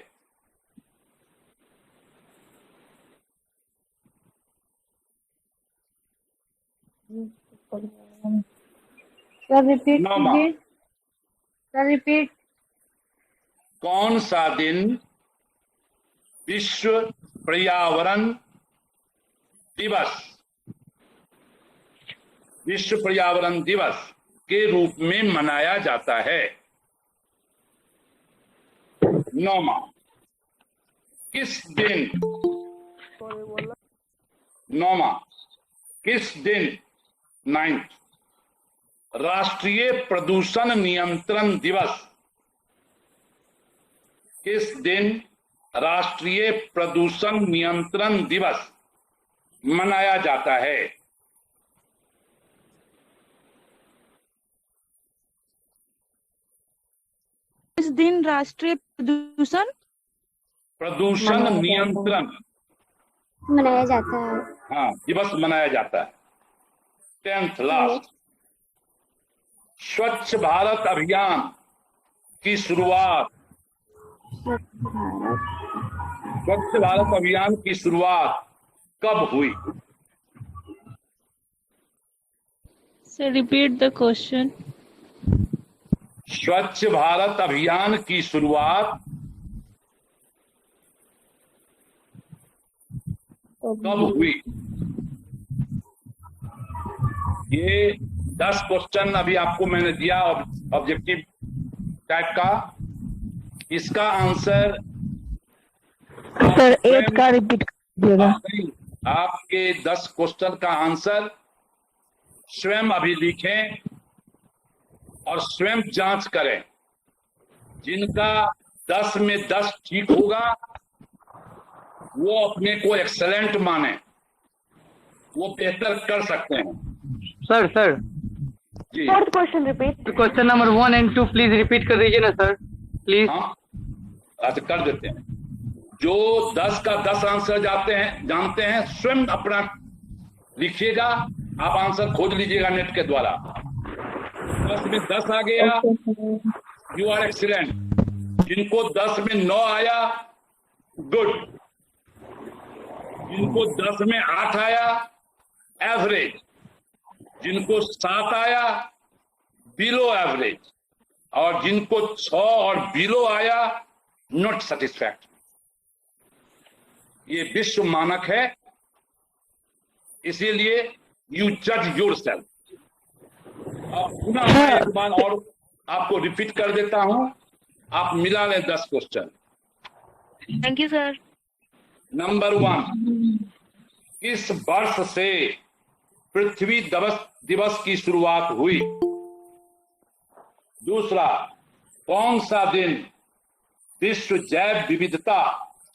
सर रिपीट नौवां, कीजिए। Sir repeat. कौन सा दिन विश्व पर्यावरण दिवस, विश्व पर्यावरण दिवस के रूप में मनाया जाता है। 9वां, किस दिन, 9वां, किस दिन 9th राष्ट्रीय प्रदूषण नियंत्रण दिवस, किस दिन राष्ट्रीय प्रदूषण नियंत्रण दिवस मनाया जाता है? इस दिन राष्ट्रीय प्रदूषण नियंत्रण मनाया जाता है। हाँ, दिवस मनाया जाता है। 10th लास्ट, स्वच्छ भारत अभियान की शुरुआत, स्वच्छ भारत अभियान की शुरुआत कब हुई? Sir repeat the question. स्वच्छ भारत अभियान की शुरुआत कब हुई? ये 10 क्वेश्चन अभी आपको मैंने दिया ऑब्जेक्टिव टाइप का। इसका आंसर सर 8 का रिपीट करिएगा। आपके 10 क्वेश्चन का आंसर स्वयं अभी लिखें और स्वयं जांच करें। जिनका 10 में 10 ठीक होगा वो अपने को एक्सेलेंट माने, वो बेहतर कर सकते हैं। Sir ji, fourth question repeat. Question number 1 and 2 please repeat कर दीजिए ना सर, प्लीज। हाँ, अच्छा कर देते हैं। जो 10 का 10 आंसर जानते हैं स्वयं अपना लिखिएगा। आप आंसर खोज लीजिएगा नेट के द्वारा। 10 में 10 आ गया, यू आर एक्सीलेंट। जिनको 10 में 9 आया, गुड। जिनको 10 में 8 आया, एवरेज। जिनको 7 आया, बिलो एवरेज। और जिनको 6 और बिलो आया, नॉट सेटिस्फैक्टरी। ये विश्व मानक है, इसीलिए यू जज योरसेल्फ। अब पुनः मैं एक बार और आपको रिपीट कर देता हूं, आप मिला लें 10 question. Thank you sir. Number 1, किस वर्ष से पृथ्वी दिवस की शुरुआत हुई? दूसरा, कौन सा दिन विश्व जैव विविधता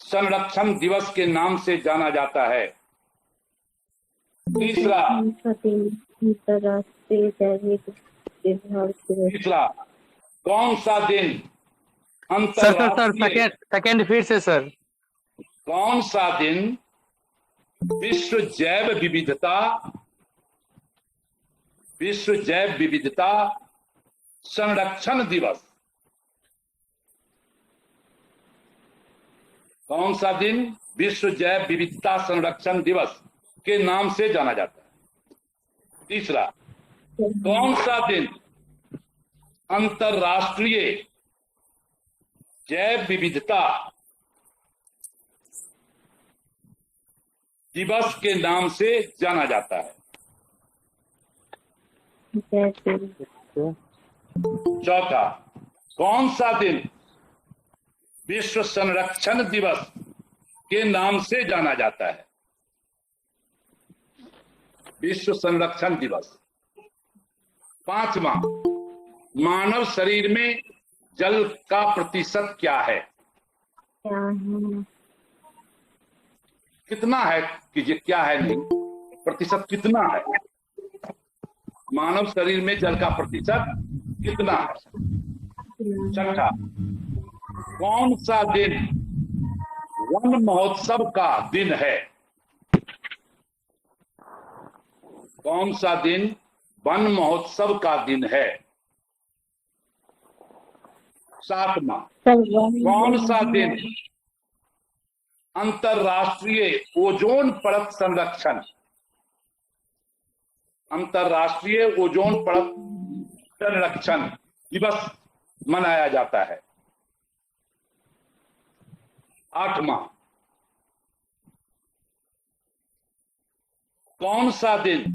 संरक्षण दिवस के नाम से जाना जाता है? तीसरा, कौन सा दिन अंतरराष्ट्रीय, सेकंड फिर से सर। कौन सा दिन विश्व जैव विविधता संरक्षण दिवस, कौन सा दिन विश्व जैव विविधता संरक्षण दिवस के नाम से जाना जाता है? तीसरा, कौन सा दिन अंतरराष्ट्रीय जैव विविधता दिवस के नाम से जाना जाता है? चौथा, कौन सा दिन विश्व संरक्षण दिवस के नाम से जाना जाता है? विश्व संरक्षण दिवस। पांचवा, मानव शरीर में जल का प्रतिशत क्या है? कितना है कि ये क्या है नहीं, प्रतिशत कितना है? मानव शरीर में जल का प्रतिशत कितना है? छठा, कौन सा दिन वन महोत्सव का दिन है? कौन सा दिन वन महोत्सव का दिन है? सातवां, कौन सा दिन अंतरराष्ट्रीय ओजोन परत संरक्षण दिवस मनाया जाता है? आठवां, कौन सा दिन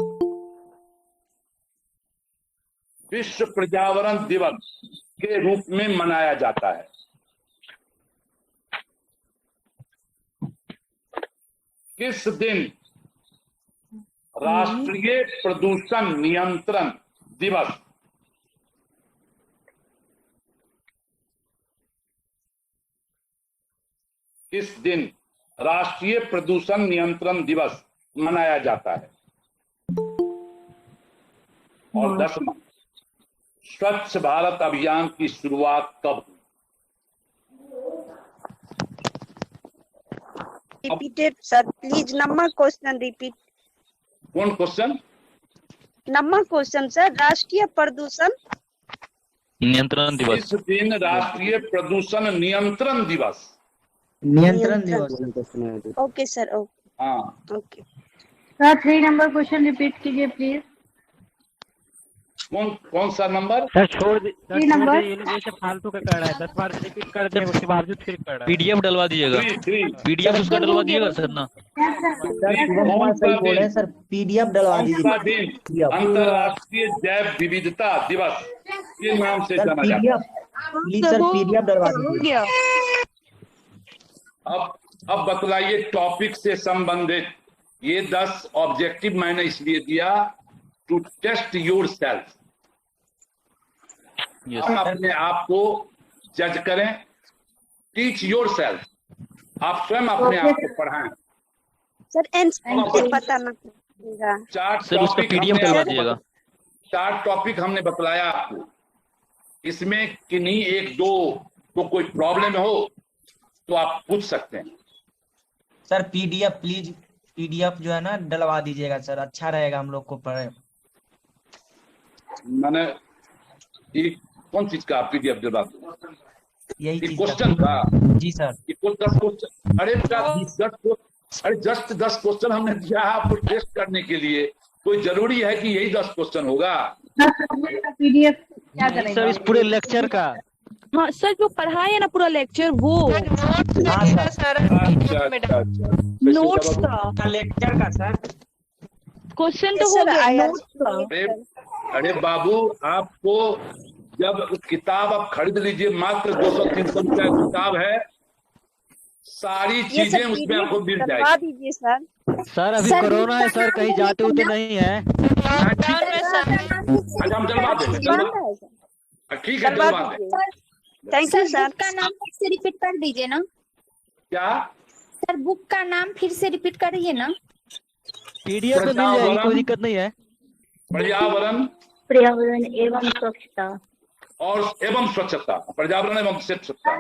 विश्व पर्यावरण दिवस के रूप में मनाया जाता है? किस दिन राष्ट्रीय प्रदूषण नियंत्रण दिवस किस दिन राष्ट्रीय प्रदूषण नियंत्रण दिवस मनाया जाता है? और 10वां, स्वच्छ भारत अभियान की शुरुआत कब हुई? Repeated, sir. Please, number question repeat. कौन क्वेश्चन? Number question, sir. राष्ट्रीय प्रदूषण नियंत्रण दिवस। इस दिन राष्ट्रीय प्रदूषण नियंत्रण दिवस। नियंत्रण दिवस। Okay sir, okay. हाँ okay sir 3 number question repeat कीजिए प्लीज। कौन सा नंबर? सर छोड़ दे, सर छोड़ नंबर? दे, ये लोग ऐसे फालतू का कर रहा है। 10 बार रिपीट कर दिए उसके बावजूद फिर कर रहा है। पीडीएफ डलवा दीजिएगा, पीडीएफ उसका डलवा दिएगा सर ना। बोले सर पीडीएफ डलवा कौन दीजिए। सा दिन अंतर्राष्ट्रीय जैव विविधता दिवस के नाम से जाना जाता है? प्लीज सर पीडीएफ डलवा दीजिए। अब बतलाइए टॉपिक से संबंधित ये 10 ऑब्जेक्टिव मैंने इसलिए दिया टू टेस्ट योर सेल्फ। हम अपने आप को जज करें, टीच योर सेल्फ, आप स्वयं अपने आप को पढ़ाएं। सर आंसर पता ना चलेगा। 4 सर उसका पीडीएफ डलवा दिएगा। 4 टॉपिक हमने बतलाया आपको, इसमें किन्हीं 1-2 को कोई प्रॉब्लम हो तो आप पूछ सकते हैं। सर पीडीएफ प्लीज, पीडीएफ जो है ना डलवा दीजिएगा सर, अच्छा रहेगा हम लोग को पढ़े। मैंने ये कौन चीज का पीडीएफ डलवा दूं? यही चीज क्वेश्चन था जी सर। 10 क्वेश्चन। अरे 10 क्वेश्चन हमने दिया है आपको टेस्ट करने के लिए, कोई जरूरी है कि यही 10 क्वेश्चन होगा? पीडीएफ क्या करेंगे सर इस पूरे लेक्चर का? हाँ सर, जो पढ़ाए है ना पूरा लेक्चर वो नोट्स का लेक्चर का सर क्वेश्चन तो हो गया, नोट्स का। अरे बाबू, आपको जब किताब आप खरीद लीजिए, मात्र 200-300 रुपया किताब है, सारी चीजें उसमें आपको मिल करवा जाएगी। दीजिए सर। सर अभी कोरोना है सर, कहीं जाते होते नहीं है। अच्छा हम डलवा देंगे, ठीक है डलवा दें। Thank you sir. का नाम फिर से रिपीट कर दीजिए ना। क्या सर बुक का नाम फिर से रिपीट करिए ना। पीडीएफ में मिल जाएगी, कोई दिक्कत नहीं है। पर्यावरण एवं स्वच्छता एवं स्वच्छता, पर्यावरण एवं स्वच्छता,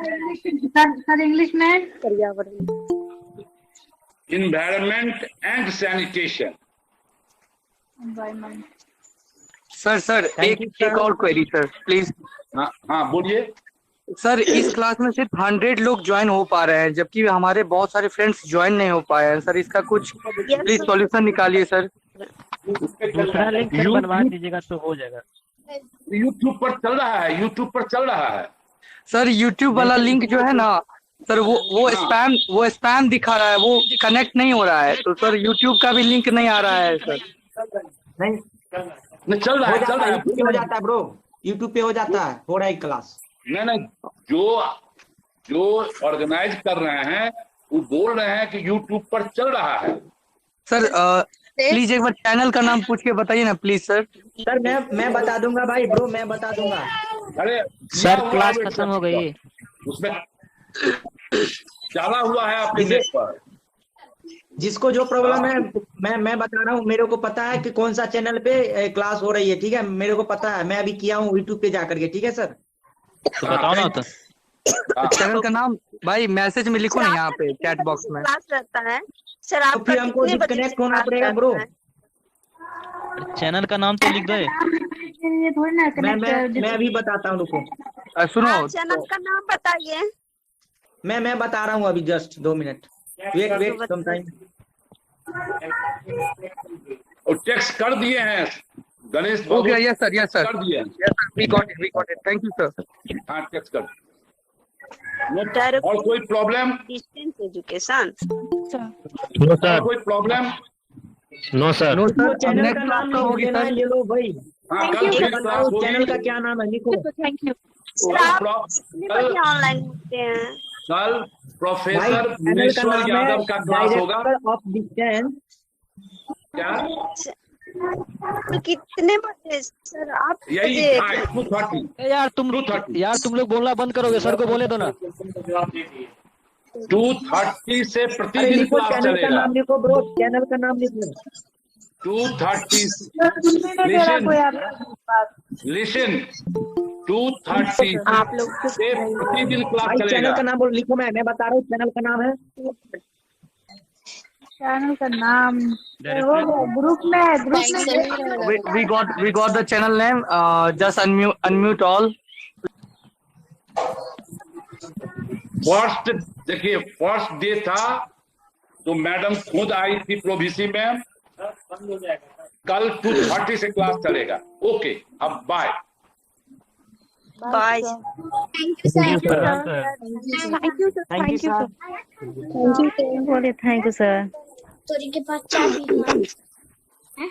सर इंग्लिश में पर्यावरण, इन्वायरमेंट एंड सैनिटेशन। सर एक और क्वेरी सर प्लीज। हाँ बोलिए सर। इस क्लास में सिर्फ 100 लोग ज्वाइन हो पा रहे हैं, जबकि हमारे बहुत सारे फ्रेंड्स ज्वाइन नहीं हो पाए हैं सर। इसका कुछ प्लीज सॉल्यूशन निकालिए सर। दूसरा लिंक बनवा दीजिएगा तो हो जाएगा। यूट्यूब पर चल रहा है, यूट्यूब पर चल रहा है सर। यूट्यूब वाला लिंक जो है ना सर, वो स्पैम दिखा रहा है, वो कनेक्ट नहीं हो रहा है। तो सर यूट्यूब का भी लिंक नहीं आ रहा है सर। नहीं चल रहा है, चल रहा है, हो जाता है ब्रो, यूट्यूब पे हो जाता है, हो रहा है क्लास। नहीं जो ऑर्गेनाइज कर रहे हैं वो बोल रहे हैं कि यूट्यूब पर चल रहा है। सर प्लीज एक बार चैनल का नाम पूछ के बताइए ना प्लीज सर। सर मैं बता दूंगा भाई ब्रो, मैं बता दूंगा। अरे सर क्लास खत्म हो गई, उसमें डाला हुआ है आपके नेट पर। जिसको जो प्रॉब्लम है मैं बता रहा हूँ, मेरे को पता है कि कौन सा चैनल पे क्लास हो रही है, ठीक है, मेरे को पता है, मैं अभी किया हूँ यूट्यूब पे जाकर के, ठीक है सर। तो बताओ ना तो। चैनल का नाम भाई मैसेज में लिखो ना यहाँ पे चैट बॉक्स में। क्लास रहता है सर। आप फिर हमको डिस्कनेक्ट होना पड़ेगा ब्रो। चैनल का नाम तो लिख दे। मैं अभी बताता हूँ, रुको सुनो। चैनल का नाम बताइए। मैं बता रहा हूँ अभी, just 2 minute wait some time. और टेक्स्ट कर दिए हैं Ganesh Babu. Okay yes sir कर दिए हैं। Yes sir, we got it thank you sir. हाँ टेक्स्ट कर। और कोई प्रॉब्लम? डिस्टेंस एजुकेशन और कोई problem? No sir. No sir, channel next का क्लास नाम कब लिख होगी देना है, सर? ले लो भाई। हाँ, कल ये फिर बताओ क्लास होगी। चैनल का क्या नाम है, लिखो। Thank you. सर आप कितने बजे ऑनलाइन होते हैं? कल भाई प्रोफेसर चैनल का मुनीश्वर नाम है यादव का क्लास होगा। Director of distance. क्या तो कितने बजे सर? आप यही बजे 2:30 यार तुम 2:30 यार तुम लोग बोलना बंद करोगे, सर को बोले दो ना। 2:30 से अरे प्रतिदिन लिखो क्लास चैनल का चलेगा। नाम, लिखो ब्रो, चैनल का नाम लिख लो। 2:30 नहीं दे रहा कोई आपका बात। लिसन 2:30 आप लोग से प्रतिदिन क्लास भाई चैनल चलेगा। का नाम बोलो, लिखो। मैं बता रहा हूँ चैनल का नाम है। चैनल का नाम वो ग्रुप में है, ग्रुप में भेज रहे हैं। We got the channel name. Just unmute all. First देखिए, फर्स्ट डे था तो मैडम खुद आई थी प्रोविसी में। कल 2:30 से क्लास चलेगा। ओके, अब bye. Bye. Thank you sir. Thank you sir. Thank you sir. Thank you sir. Thank you sir. बोले थैंक यू सर। तोरी के पास चाबी है।